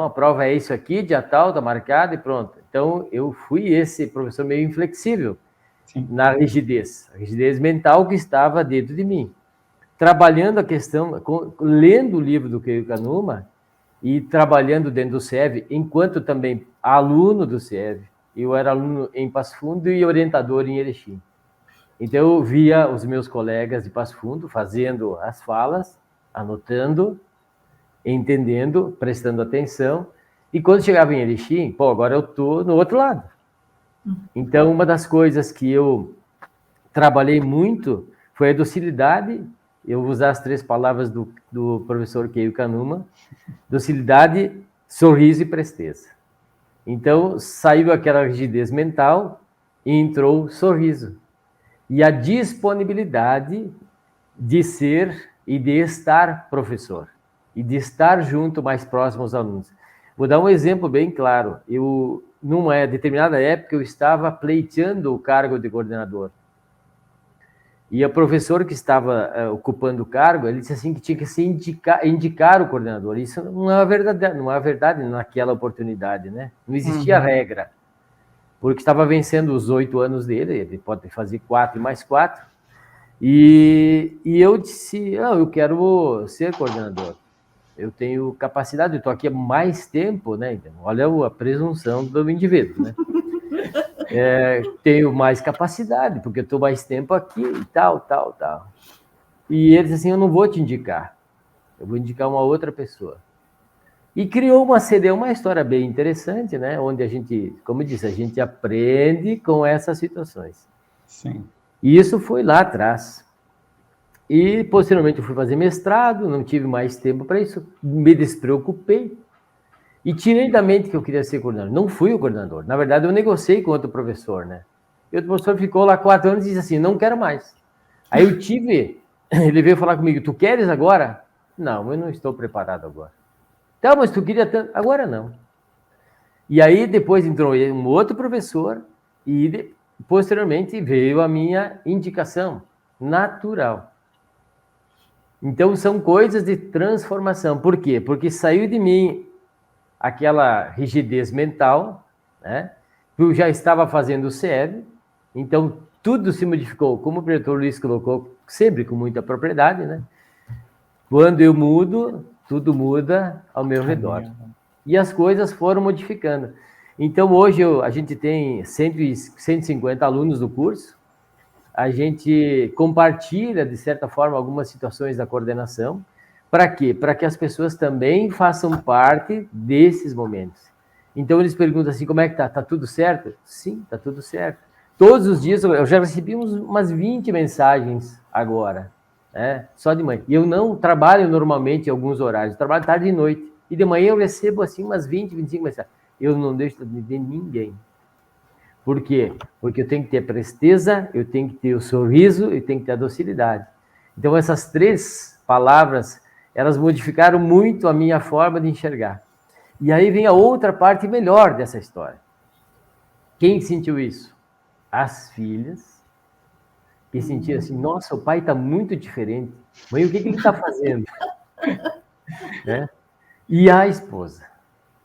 a prova é isso aqui, dia tal, tá marcado e pronto. Então, eu fui esse professor meio inflexível. Sim. Na rigidez mental que estava dentro de mim. Trabalhando a questão, lendo o livro do Keio Kanuma e trabalhando dentro do CIEV, enquanto também aluno do CIEV. Eu era aluno em Passo Fundo e orientador em Erechim. Então, eu via os meus colegas de Passo Fundo fazendo as falas, anotando, entendendo, prestando atenção. E quando chegava em Erechim, agora eu estou no outro lado. Então, uma das coisas que eu trabalhei muito foi a docilidade. Eu vou usar as 3 palavras do professor Keio Kanuma: docilidade, sorriso e presteza. Então, saiu aquela rigidez mental e entrou sorriso. E a disponibilidade de ser e de estar professor. E de estar junto, mais próximo aos alunos. Vou dar um exemplo bem claro. Numa determinada época, eu estava pleiteando o cargo de coordenador. E o professor que estava ocupando o cargo, ele disse assim que tinha que se indicar o coordenador. Isso não é verdade naquela oportunidade, né? Não existia regra. Porque estava vencendo os 8 anos dele, ele pode fazer 4 e mais 4. E eu disse, eu quero ser coordenador. Eu tenho capacidade, eu estou aqui há mais tempo, né? Então, olha a presunção do indivíduo, né? Tenho mais capacidade, porque eu estou mais tempo aqui e tal. E ele disse assim, eu não vou te indicar, eu vou indicar uma outra pessoa. E criou uma história bem interessante, né? Onde a gente, como eu disse, a gente aprende com essas situações. Sim. E isso foi lá atrás. E, posteriormente, eu fui fazer mestrado, não tive mais tempo para isso, me despreocupei e tirei da mente que eu queria ser coordenador. Não fui o coordenador. Na verdade, eu negociei com outro professor, né? E outro professor ficou lá 4 anos e disse assim, não quero mais. Aí ele veio falar comigo, tu queres agora? Não, eu não estou preparado agora. Tá, mas tu queria tanto? Agora não. E aí, depois entrou um outro professor e, posteriormente, veio a minha indicação natural. Então, são coisas de transformação. Por quê? Porque saiu de mim aquela rigidez mental, né? Eu já estava fazendo o CEV, então tudo se modificou, como o diretor Luiz colocou, sempre com muita propriedade, né? Quando eu mudo, tudo muda ao meu redor. E as coisas foram modificando. Então, hoje a gente tem 150 alunos do curso, a gente compartilha, de certa forma, algumas situações da coordenação. Para quê? Para que as pessoas também façam parte desses momentos. Então, eles perguntam assim, como é que tá? Tá tudo certo? Sim, tá tudo certo. Todos os dias, eu já recebi umas 20 mensagens agora, né? Só de manhã. E eu não trabalho normalmente em alguns horários, eu trabalho tarde e noite. E de manhã eu recebo assim umas 20, 25 mensagens. Eu não deixo de ver ninguém. Por quê? Porque eu tenho que ter a presteza, eu tenho que ter o sorriso, eu tenho que ter a docilidade. Então, essas 3 palavras, elas modificaram muito a minha forma de enxergar. E aí vem a outra parte melhor dessa história. Quem sentiu isso? As filhas, que sentiam assim, nossa, o pai está muito diferente. Mãe, o que ele está fazendo? Né? E a esposa,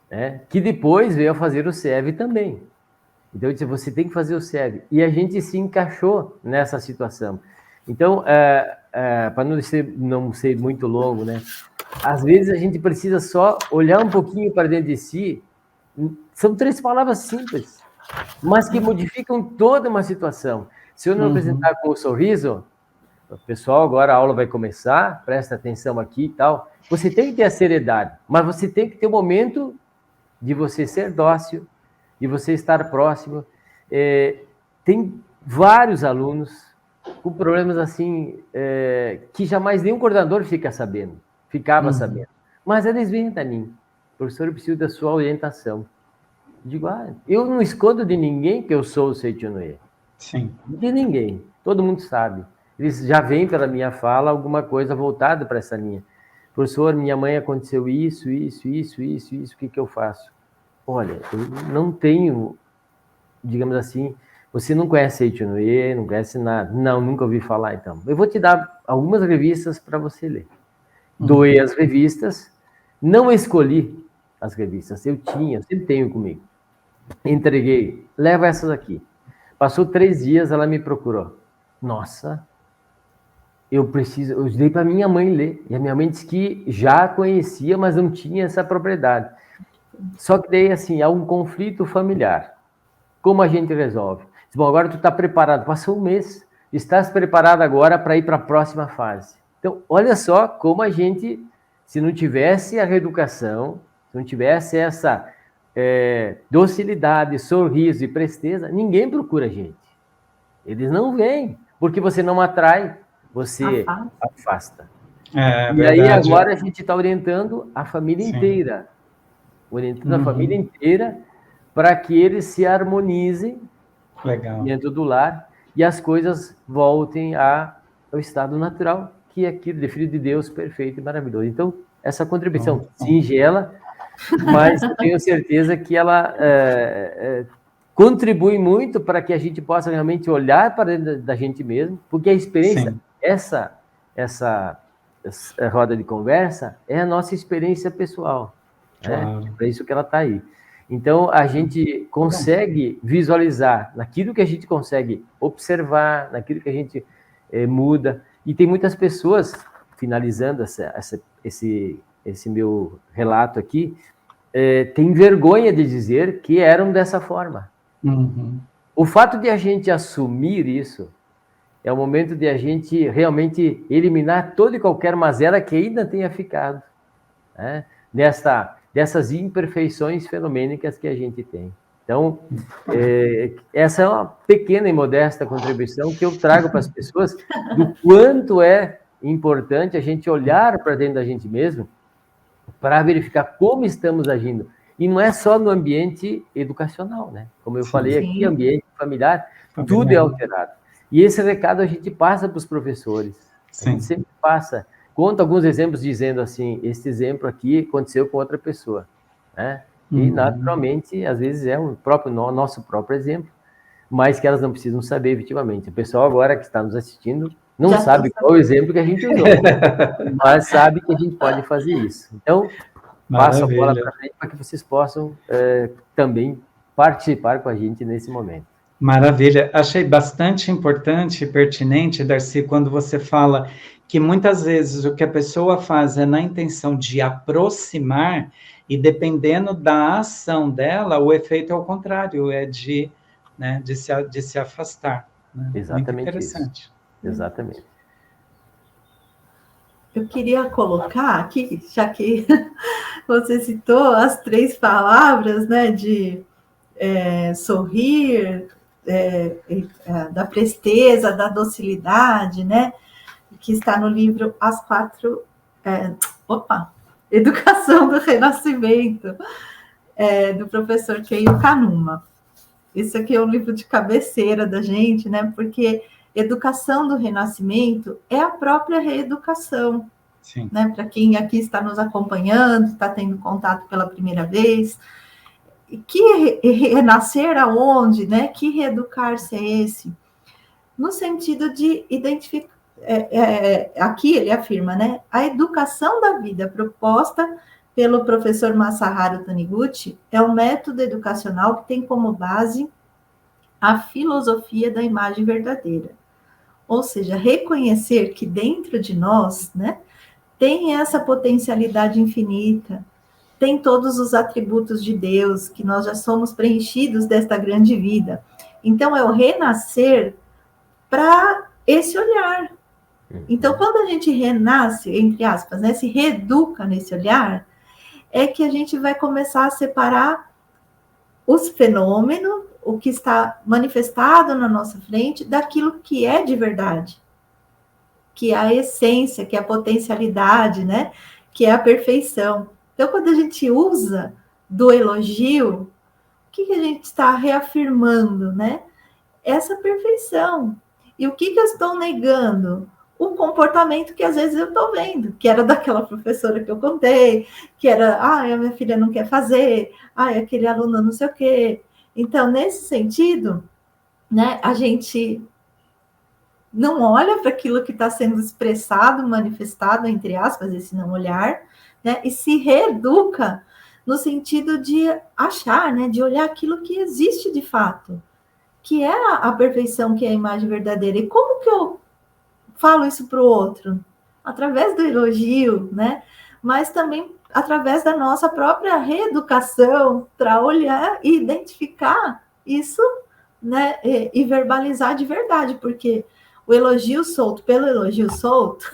né? Que depois veio a fazer o CEV também. Então, eu disse, você tem que fazer o CEV. E a gente se encaixou nessa situação. Então, para não ser muito longo, né? Às vezes a gente precisa só olhar um pouquinho para dentro de si. São 3 palavras simples, mas que modificam toda uma situação. Se eu não apresentar com o sorriso, pessoal, agora a aula vai começar, presta atenção aqui e tal. Você tem que ter a seriedade, mas você tem que ter o momento de você ser dócil, de você estar próximo. Tem vários alunos com problemas assim, que jamais nenhum coordenador ficava sabendo. Mas eles vêm até mim. Professor, eu preciso da sua orientação. Digo, eu não escondo de ninguém que eu sou o Seitonue. Sim. De ninguém. Todo mundo sabe. Eles já vêm pela minha fala alguma coisa voltada para essa linha. Professor, minha mãe aconteceu isso, o que eu faço? Olha, eu não tenho, digamos assim, você não conhece Seitonue, não conhece nada. Não, nunca ouvi falar, então. Eu vou te dar algumas revistas para você ler. Doei as revistas, não escolhi as revistas, eu sempre tenho comigo. Entreguei, leva essas aqui. Passou 3 dias, ela me procurou. Nossa, eu dei para minha mãe ler. E a minha mãe disse que já conhecia, mas não tinha essa propriedade. Só que daí, assim, há um conflito familiar. Como a gente resolve? Diz, bom, agora tu está preparado. Passou 1 mês. Estás preparado agora para ir para a próxima fase. Então, olha só como a gente, se não tivesse a reeducação, se não tivesse essa docilidade, sorriso e presteza, ninguém procura a gente. Eles não vêm, porque você não atrai, você afasta. E aí agora a gente está orientando a família inteira. Orientando a família inteira para que eles se harmonizem dentro do lar e as coisas voltem ao estado natural, que é aquilo de filho de Deus perfeito e maravilhoso. Então, essa contribuição singela, mas tenho certeza que ela contribui muito para que a gente possa realmente olhar para dentro da gente mesmo, porque a experiência, essa roda de conversa é a nossa experiência pessoal. Né? É para isso que ela está aí. Então, a gente consegue visualizar naquilo que a gente consegue observar, naquilo que a gente muda. E tem muitas pessoas, finalizando esse meu relato aqui, tem vergonha de dizer que eram dessa forma. Uhum. O fato de a gente assumir isso é o momento de a gente realmente eliminar toda e qualquer mazela que ainda tenha ficado, né? Dessas imperfeições fenomênicas que a gente tem. Então, essa é uma pequena e modesta contribuição que eu trago para as pessoas do quanto é importante a gente olhar para dentro da gente mesmo para verificar como estamos agindo. E não é só no ambiente educacional, né? Como eu falei aqui, ambiente familiar, tudo é alterado. E esse recado a gente passa para os professores. A gente sempre passa. Conta alguns exemplos dizendo assim, este exemplo aqui aconteceu com outra pessoa. Né? E, naturalmente, às vezes é nosso próprio exemplo, mas que elas não precisam saber efetivamente. O pessoal agora que está nos assistindo não sabe qual o exemplo que a gente usou, mas sabe que a gente pode fazer isso. Então, passo a bola para frente para que vocês possam também participar com a gente nesse momento. Maravilha. Achei bastante importante e pertinente, Darcy, quando você fala que muitas vezes o que a pessoa faz é na intenção de aproximar e dependendo da ação dela, o efeito é o contrário, é de se afastar. Né? Exatamente. Muito interessante. Isso. Exatamente. Eu queria colocar aqui, já que você citou as 3 palavras, né, de sorrir, da presteza, da docilidade, né, que está no livro Educação do Renascimento, do professor Keio Kanuma. Esse aqui é um livro de cabeceira da gente, né, porque Educação do Renascimento é a própria reeducação. Sim. Né? Para quem aqui está nos acompanhando, está tendo contato pela primeira vez. Que renascer aonde? Né? Que reeducar-se é esse? No sentido de identificar... aqui ele afirma, né? A educação da vida proposta pelo professor Masaharu Taniguchi é um método educacional que tem como base a filosofia da imagem verdadeira. Ou seja, reconhecer que dentro de nós, né, tem essa potencialidade infinita, tem todos os atributos de Deus, que nós já somos preenchidos desta grande vida. Então, é o renascer para esse olhar. Então, quando a gente renasce, entre aspas, né, se reeduca nesse olhar, é que a gente vai começar a separar os fenômenos, o que está manifestado na nossa frente, daquilo que é de verdade, que é a essência, que é a potencialidade, né? Que é a perfeição. Então, quando a gente usa do elogio, o que a gente está reafirmando, né? Essa perfeição. E o que eu estou negando? O comportamento que às vezes eu estou vendo, que era daquela professora que eu contei, que era, a minha filha não quer fazer, aquele aluno não sei o quê. Então, nesse sentido, né, a gente não olha para aquilo que está sendo expressado, manifestado, entre aspas, esse não olhar, né, e se reeduca no sentido de achar, né, de olhar aquilo que existe de fato, que é a perfeição, que é a imagem verdadeira. E como que eu falo isso para o outro? Através do elogio, né, mas também através da nossa própria reeducação, para olhar e identificar isso, né, e verbalizar de verdade, porque o elogio solto pelo elogio solto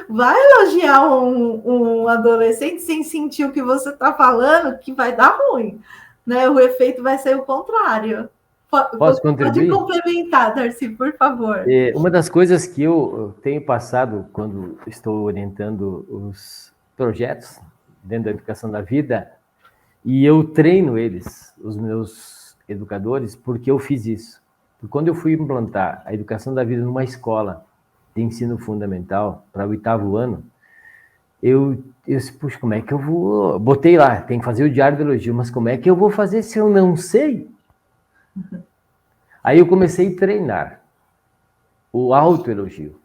vai elogiar um adolescente sem sentir o que você está falando, que vai dar ruim, né? O efeito vai ser o contrário. Posso contribuir? Pode complementar, Darcy, por favor. Uma das coisas que eu tenho passado quando estou orientando os projetos dentro da educação da vida, e eu treino eles, os meus educadores, porque eu fiz isso. Porque quando eu fui implantar a educação da vida numa escola de ensino fundamental para o 8º ano, eu disse, puxa, como é que eu vou... Botei lá, tem que fazer o diário do elogio, mas como é que eu vou fazer se eu não sei Aí eu comecei a treinar o autoelogio.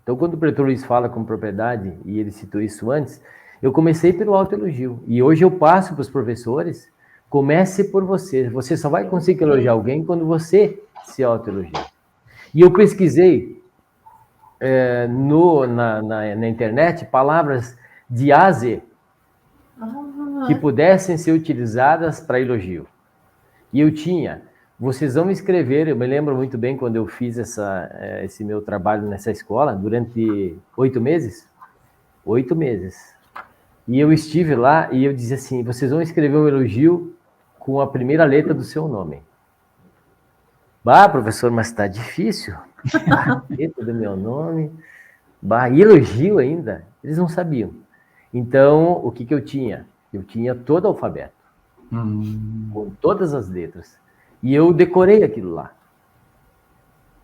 Então, quando o Pretor Luiz fala com propriedade, e ele citou isso antes, eu comecei pelo autoelogio. E hoje eu passo para os professores, comece por você. Você só vai conseguir elogiar alguém quando você se autoelogia. E eu pesquisei na internet palavras de A a Z que pudessem ser utilizadas para elogio. E eu tinha, vocês vão escrever, eu me lembro muito bem quando eu fiz esse meu trabalho nessa escola, durante 8 meses. 8 meses. E eu estive lá e eu dizia assim, vocês vão escrever um elogio com a primeira letra do seu nome. Bah, professor, mas está difícil. A letra do meu nome. Bah, e elogio ainda. Eles não sabiam. Então, o que eu tinha? Eu tinha todo o alfabeto. Com todas as letras. E eu decorei aquilo lá.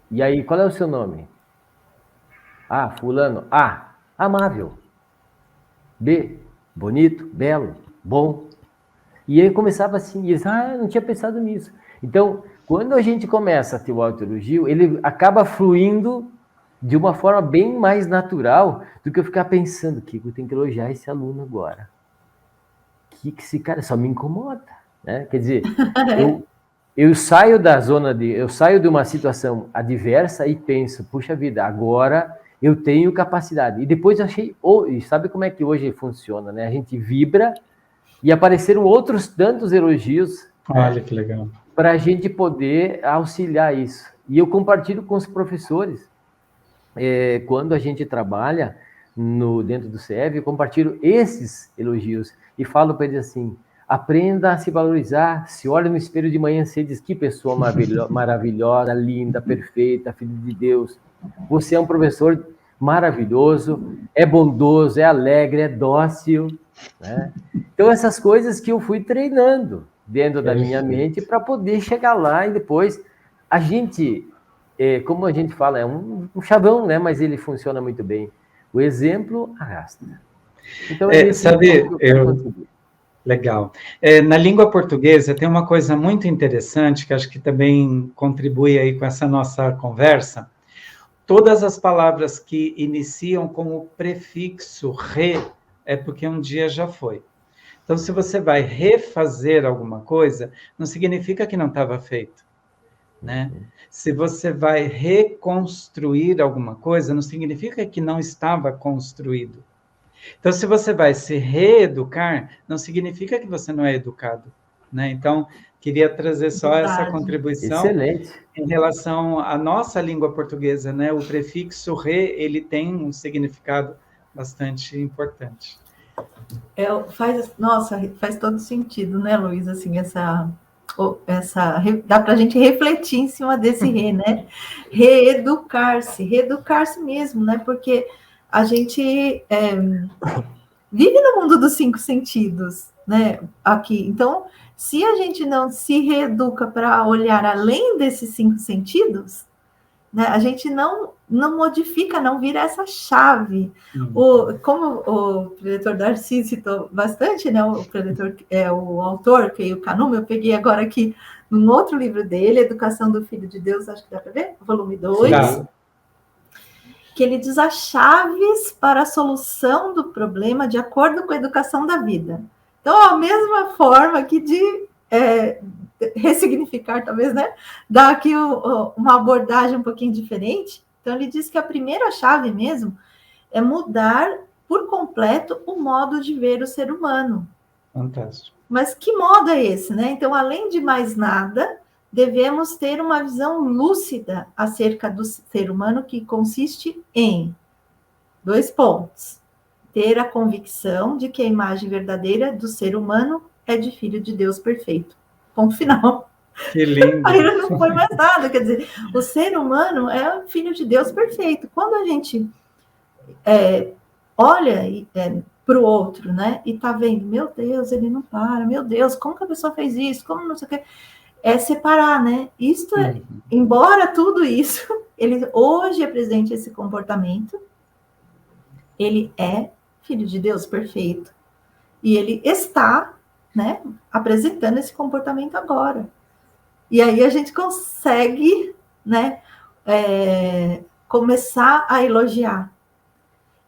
E aí, qual é o seu nome? A, fulano. A, amável. B, bonito, belo, bom. E aí começava assim, e eles, não tinha pensado nisso. Então, quando a gente começa a ter o autoelogio, ele acaba fluindo de uma forma bem mais natural do que eu ficar pensando que eu tenho que elogiar esse aluno agora. Que esse cara só me incomoda, né? Quer dizer, eu saio eu saio de uma situação adversa e penso, puxa vida, agora eu tenho capacidade. E depois eu achei, e sabe como é que hoje funciona, né? A gente vibra e apareceram outros tantos elogios. Olha que legal. Para a gente poder auxiliar isso. E eu compartilho com os professores, quando a gente trabalha dentro do CEV, eu compartilho esses elogios e falo para eles assim, aprenda a se valorizar, se olha no espelho de manhã e diz que pessoa maravilhosa, linda, perfeita, filho de Deus. Você é um professor maravilhoso, é bondoso, é alegre, é dócil, né? Então essas coisas que eu fui treinando dentro da minha mente para poder chegar lá e depois a gente, como a gente fala, é um chavão, né? Mas ele funciona muito bem. O exemplo arrasta. Então, Legal. Na língua portuguesa tem uma coisa muito interessante que acho que também contribui aí com essa nossa conversa. Todas as palavras que iniciam com o prefixo re é porque um dia já foi. Então, se você vai refazer alguma coisa, não significa que não estava feito, né? Se você vai reconstruir alguma coisa, não significa que não estava construído. Então, se você vai se reeducar, não significa que você não é educado, né? Então, queria trazer só essa contribuição. Excelente. Em relação à nossa língua portuguesa, né? O prefixo re, ele tem um significado bastante importante. Faz todo sentido, né, Luiz? Assim, dá para a gente refletir em cima desse re, né? Reeducar-se mesmo, né? Porque a gente vive no mundo dos 5 sentidos, né? Aqui. Então, se a gente não se reeduca para olhar além desses 5 sentidos, né, a gente não modifica, não vira essa chave. Como o preletor Darcy citou bastante, né, o autor, que é o Canuma, eu peguei agora aqui num outro livro dele, Educação do Filho de Deus, acho que dá para ver, volume 2, que ele diz as chaves para a solução do problema de acordo com a educação da vida. Então, a mesma forma que de ressignificar, talvez, né? Dar aqui uma abordagem um pouquinho diferente. Então, ele diz que a primeira chave mesmo é mudar por completo o modo de ver o ser humano. Fantástico. Mas que modo é esse, né? Então, além de mais nada, devemos ter uma visão lúcida acerca do ser humano que consiste em 2 pontos. Ter a convicção de que a imagem verdadeira do ser humano é de Filho de Deus perfeito. Ponto final. Que lindo. Aí não foi mais nada. Quer dizer, o ser humano é Filho de Deus perfeito. Quando a gente olha para o outro, né? E tá vendo, meu Deus, ele não para, meu Deus, como que a pessoa fez isso? Como não sei o quê? É separar, né? Isto embora tudo isso, ele hoje apresente esse comportamento, ele é Filho de Deus perfeito. E ele está, né, apresentando esse comportamento agora. E aí a gente consegue, né, começar a elogiar.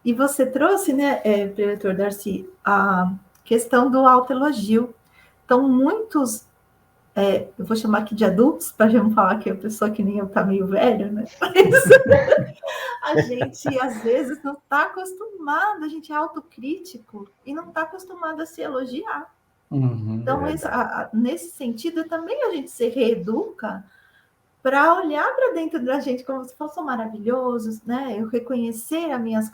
E você trouxe, né, diretor Darcy, a questão do autoelogio. Então, muitos, eu vou chamar aqui de adultos, para não falar que a pessoa que nem eu está meio velha, né? Mas a gente, às vezes, não está acostumado, a gente é autocrítico e não está acostumado a se elogiar. Então, nesse sentido, também a gente se reeduca para olhar para dentro da gente como se fossem maravilhosos, né? Eu reconhecer as minhas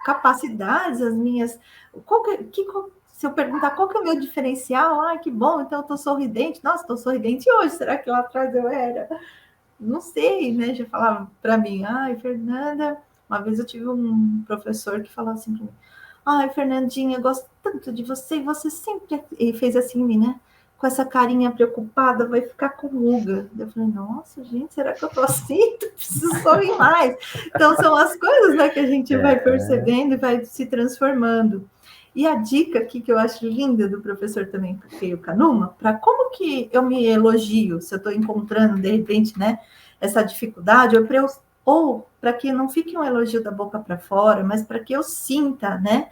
capacidades, as minhas... se eu perguntar qual que é o meu diferencial, que bom, então eu estou sorridente. Nossa, estou sorridente hoje, será que lá atrás eu era? Não sei, né? Já falava para mim, Fernanda... Uma vez eu tive um professor que falou assim para mim, Fernandinha, eu gosto tanto de você, e você sempre... E fez assim em mim, né? Com essa carinha preocupada, vai ficar com ruga. Eu falei, nossa, gente, será que eu tô assim? Preciso sorrir mais. Então, são as coisas, né, que a gente vai percebendo e vai se transformando. E a dica aqui, que eu acho linda do professor também, Keio Kanuma, para como que eu me elogio, se eu estou encontrando, de repente, né, essa dificuldade, ou para que não fique um elogio da boca para fora, mas para que eu sinta, né,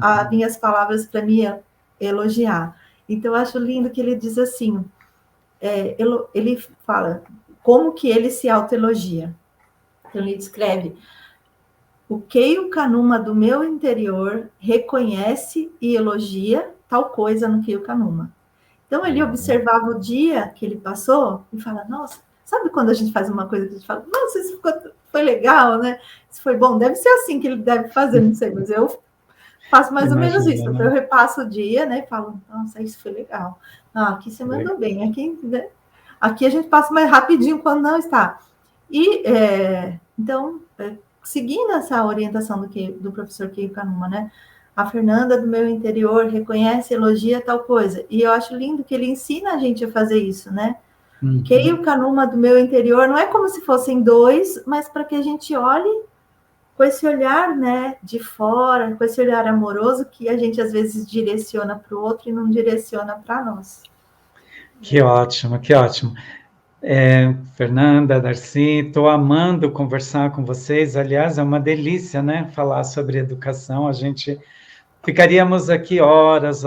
as minhas palavras para me elogiar. Então, eu acho lindo que ele diz assim, ele fala como que ele se autoelogia. Então, ele descreve: o Keio Kanuma do meu interior reconhece e elogia tal coisa no Keio Kanuma. Então, ele observava o dia que ele passou e fala, nossa, sabe quando a gente faz uma coisa que a gente fala, nossa, isso foi legal, né? Isso foi bom, deve ser assim que ele deve fazer, não sei, mas eu faço mais ou menos isso. Né? Eu repasso o dia, né? E falo, nossa, isso foi legal. Aqui você mandou bem. Aqui a gente passa mais rapidinho quando não está. E, então, seguindo essa orientação do professor Keio Kanuma, né? A Fernanda do meu interior reconhece, elogia tal coisa. E eu acho lindo que ele ensina a gente a fazer isso, né? Keio Kanuma do meu interior não é como se fossem dois, mas para que a gente olhe com esse olhar, né, de fora, com esse olhar amoroso que a gente às vezes direciona para o outro e não direciona para nós. Que ótimo, que ótimo. Fernanda, Darcy, estou amando conversar com vocês. Aliás, é uma delícia, né, falar sobre educação. A gente ficaríamos aqui horas,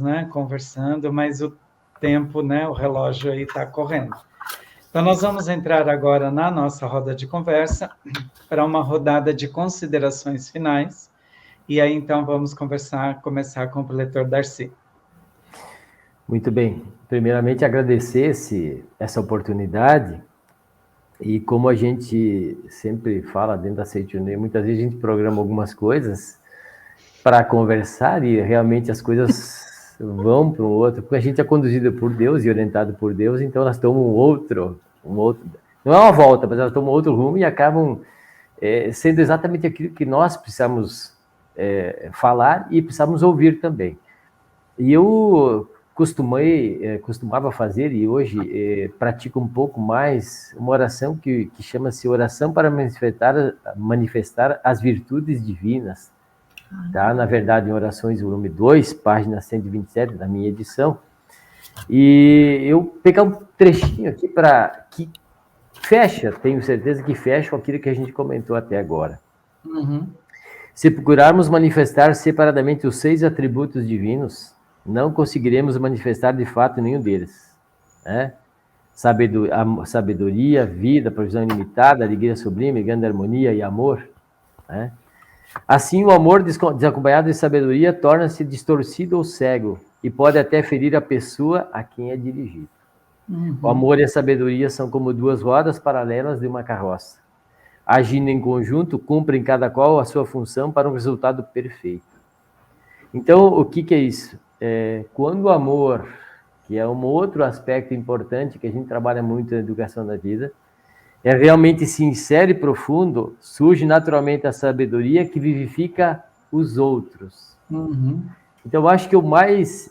né, conversando, mas o tempo, né, o relógio aí está correndo. Então, nós vamos entrar agora na nossa roda de conversa para uma rodada de considerações finais. E aí, então, vamos começar com o preletor Darcy. Muito bem. Primeiramente, agradecer essa oportunidade. E como a gente sempre fala dentro da Seitonê, muitas vezes a gente programa algumas coisas para conversar e realmente as coisas vão para um outro, porque a gente é conduzido por Deus e orientado por Deus, então elas tomam um outro, não é uma volta, mas elas tomam outro rumo e acabam sendo exatamente aquilo que nós precisamos falar e precisamos ouvir também. E eu costumava fazer, e hoje pratico um pouco mais, uma oração que chama-se Oração para manifestar as virtudes divinas. Tá? Na verdade, em Orações, volume 2, página 127 da minha edição. E eu pegar um trechinho aqui que fecha, tenho certeza que fecha com aquilo que a gente comentou até agora. Se procurarmos manifestar separadamente os 6 atributos divinos, não conseguiremos manifestar de fato nenhum deles. Né? Sabedoria, vida, provisão ilimitada, alegria sublime, grande harmonia e amor. Né? Assim, o amor desacompanhado de sabedoria torna-se distorcido ou cego e pode até ferir a pessoa a quem é dirigido. O amor e a sabedoria são como 2 rodas paralelas de uma carroça. Agindo em conjunto, cumprem cada qual a sua função para um resultado perfeito. Então, o que é isso? Quando o amor, que é um outro aspecto importante que a gente trabalha muito na educação da vida, é realmente sincero e profundo, surge naturalmente a sabedoria que vivifica os outros. Então, eu acho que o mais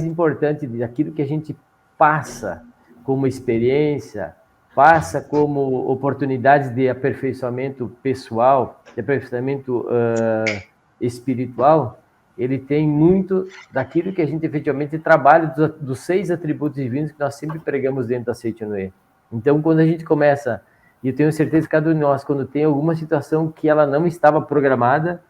importante daquilo que a gente passa como experiência, passa como oportunidades de aperfeiçoamento pessoal, de aperfeiçoamento espiritual, ele tem muito daquilo que a gente efetivamente trabalha, dos 6 atributos divinos que nós sempre pregamos dentro da Seitianoye. Então, quando a gente começa, e eu tenho certeza que cada um de nós, quando tem alguma situação que ela não estava programada,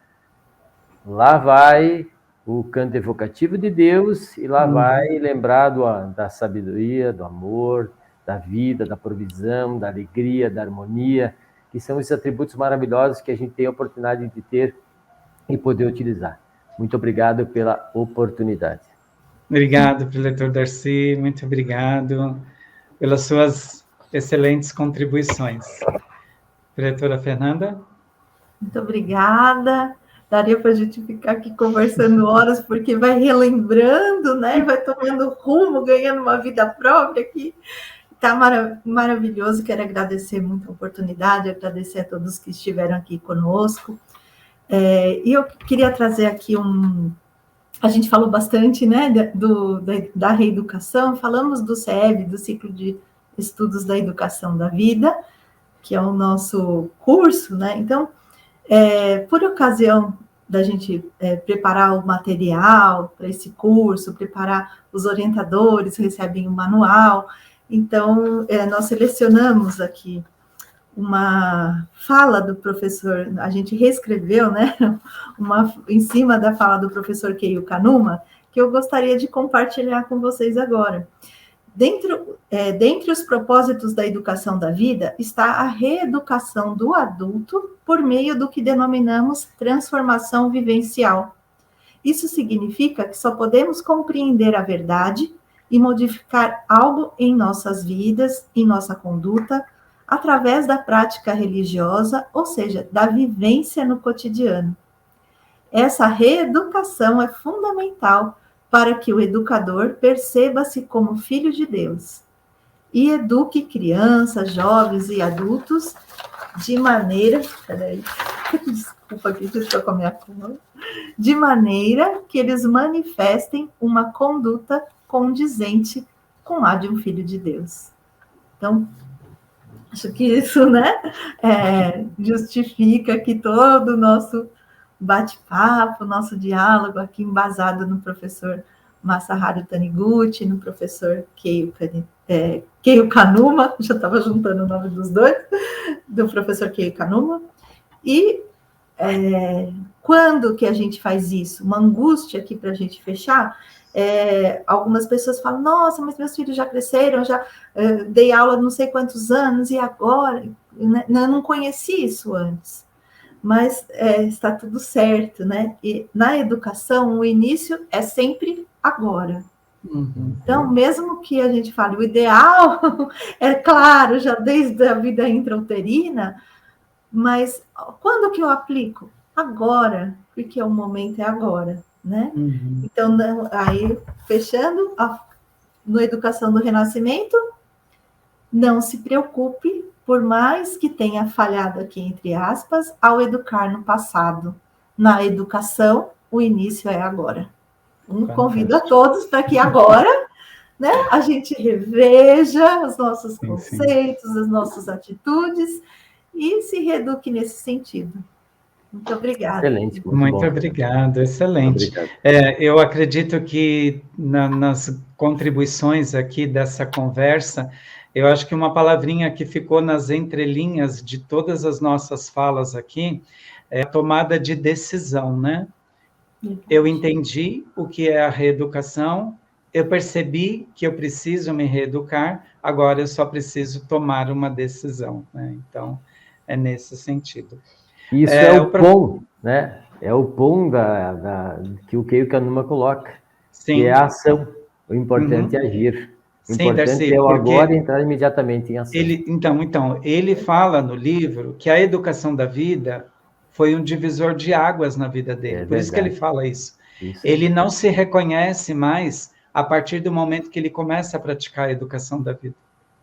lá vai o canto evocativo de Deus, e lá vai lembrar da sabedoria, do amor, da vida, da provisão, da alegria, da harmonia, que são esses atributos maravilhosos que a gente tem a oportunidade de ter e poder utilizar. Muito obrigado pela oportunidade. Obrigado, preletor Darcy, muito obrigado pelas suas excelentes contribuições. Preletora Fernanda? Muito obrigada. Daria para a gente ficar aqui conversando horas, porque vai relembrando, né? Vai tomando rumo, ganhando uma vida própria aqui. Está maravilhoso. Quero agradecer muito a oportunidade, agradecer a todos que estiveram aqui conosco. E eu queria trazer aqui a gente falou bastante, né, da reeducação, falamos do CEV, do Ciclo de Estudos da Educação da Vida, que é o nosso curso, né? Então, por ocasião da gente preparar o material para esse curso, preparar os orientadores, recebem o manual, então, nós selecionamos aqui uma fala do professor, a gente reescreveu, né, em cima da fala do professor Keio Kanuma, que eu gostaria de compartilhar com vocês agora. Dentre os propósitos da educação da vida está a reeducação do adulto por meio do que denominamos transformação vivencial. Isso significa que só podemos compreender a verdade e modificar algo em nossas vidas, em nossa conduta, através da prática religiosa, ou seja, da vivência no cotidiano. Essa reeducação é fundamental para que o educador perceba-se como filho de Deus e eduque crianças, jovens e adultos de maneira... Desculpa aqui, deixa eu comer a cola. De maneira que eles manifestem uma conduta condizente com a de um filho de Deus. Então, acho que isso, né, justifica que todo o nosso bate-papo, nosso diálogo aqui embasado no professor Masaharu Taniguchi, no professor Keio Kanuma, já estava juntando o nome dos dois, do professor Keio Kanuma, e quando que a gente faz isso? Uma angústia aqui para a gente fechar, algumas pessoas falam, nossa, mas meus filhos já cresceram, já dei aula não sei quantos anos, e agora? Né? Eu não conheci isso antes. Mas está tudo certo, né? E na educação, o início é sempre agora. Uhum. Então, mesmo que a gente fale, o ideal é claro, já desde a vida intrauterina, mas quando que eu aplico? Agora, porque o momento é agora, né? Uhum. Então, aí, fechando, na educação do renascimento, não se preocupe, por mais que tenha falhado aqui, entre aspas, ao educar no passado. Na educação, o início é agora. Convido a todos para que agora, né, a gente reveja os nossos conceitos, as nossas atitudes e se reeduque nesse sentido. Muito obrigada. Excelente. Muito obrigado, excelente. Obrigado. Eu acredito que nas contribuições aqui dessa conversa, eu acho que uma palavrinha que ficou nas entrelinhas de todas as nossas falas aqui é a tomada de decisão, né? Eu entendi o que é a reeducação, eu percebi que eu preciso me reeducar, agora eu só preciso tomar uma decisão, né? Então, é nesse sentido. Isso é o pão, né? É o pão que o Keio Kanuma coloca, Sim. que é a ação. O importante é agir. O importante Darcy, é o agora entrar imediatamente em ação. Então, ele fala no livro que a educação da vida foi um divisor de águas na vida dele. Por isso que ele fala isso. Ele não se reconhece mais a partir do momento que ele começa a praticar a educação da vida.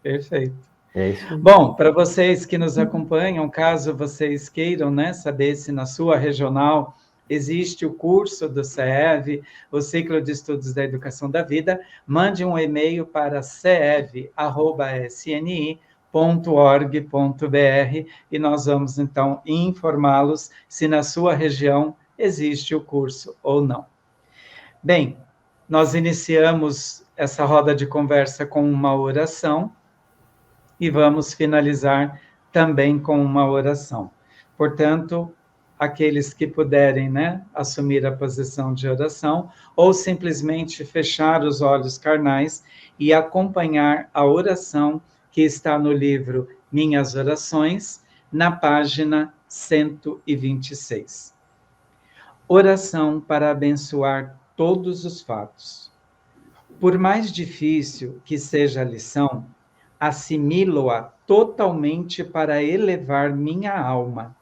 Perfeito. É isso. Bom, para vocês que nos acompanham, caso vocês queiram, né, saber se na sua regional existe o curso do CEV, o Ciclo de Estudos da Educação da Vida, mande um e-mail para cev@sni.org.br e nós vamos, então, informá-los se na sua região existe o curso ou não. Bem, nós iniciamos essa roda de conversa com uma oração e vamos finalizar também com uma oração. Portanto, aqueles que puderem, né, assumir a posição de oração ou simplesmente fechar os olhos carnais e acompanhar a oração que está no livro Minhas Orações, na página 126. Oração para abençoar todos os fatos. Por mais difícil que seja a lição, assimilo-a totalmente para elevar minha alma.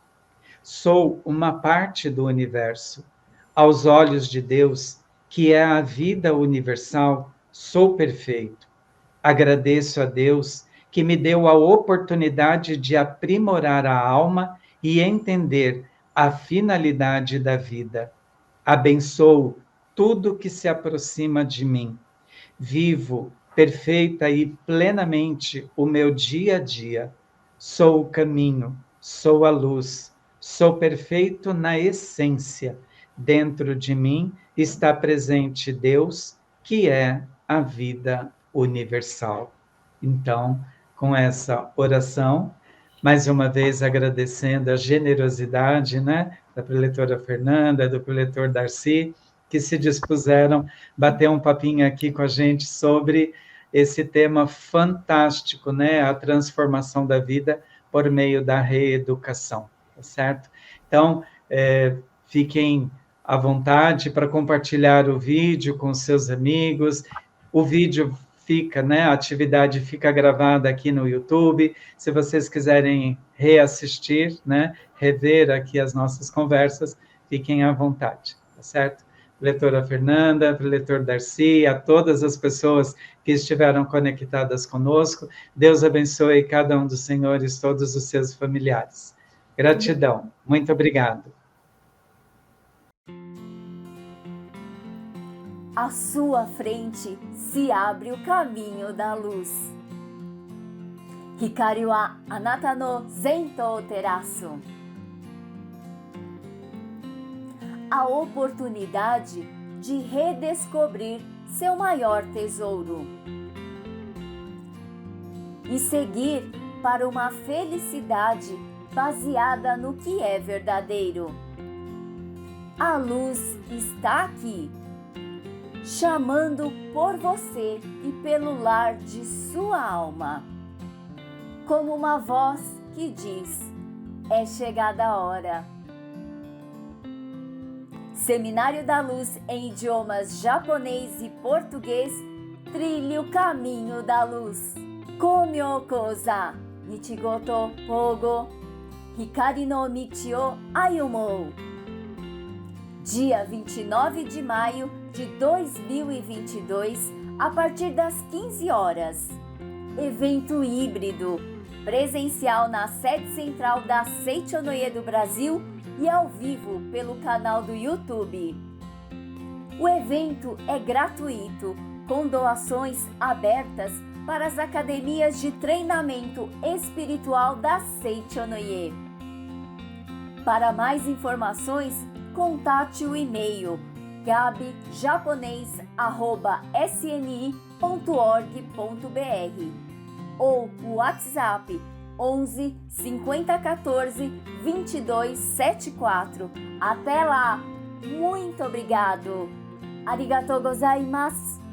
Sou uma parte do universo. Aos olhos de Deus, que é a vida universal, sou perfeito. Agradeço a Deus que me deu a oportunidade de aprimorar a alma e entender a finalidade da vida. Abençoo tudo que se aproxima de mim. Vivo perfeita e plenamente o meu dia a dia. Sou o caminho, sou a luz, sou perfeito na essência. Dentro de mim está presente Deus, que é a vida universal. Então, com essa oração, mais uma vez agradecendo a generosidade, né, da preletora Fernanda, do preletor Darcy, que se dispuseram bater um papinho aqui com a gente sobre esse tema fantástico, né, a transformação da vida por meio da reeducação, tá certo? Então, fiquem à vontade para compartilhar o vídeo com seus amigos. O vídeo fica, né, a atividade fica gravada aqui no YouTube. Se vocês quiserem reassistir, né, rever aqui as nossas conversas, fiquem à vontade, tá certo? Preletora Fernanda, preletor Darcy, a todas as pessoas que estiveram conectadas conosco, Deus abençoe cada um dos senhores, todos os seus familiares. Gratidão, muito obrigado. À sua frente se abre o caminho da luz. Hikari wa anata no zen to terasu. A oportunidade de redescobrir seu maior tesouro e seguir para uma felicidade baseada no que é verdadeiro. A luz está aqui, chamando por você e pelo lar de sua alma, como uma voz que diz: é chegada a hora. Seminário da Luz em idiomas japonês e português, trilhe o caminho da luz. Komyo koza, Nichigoto Pogo, Hikari no Michi o Ayumou. Dia 29 de maio de 2022, a partir das 15 horas. Evento híbrido, presencial na sede central da Seichonoye do Brasil e ao vivo pelo canal do YouTube. O evento é gratuito, com doações abertas para as academias de treinamento espiritual da Seichonoye. Para mais informações, contate o e-mail gabi.japonês@sni.org.br ou o WhatsApp 11 50 14 22 74. Até lá! Muito obrigado! Arigatou gozaimasu!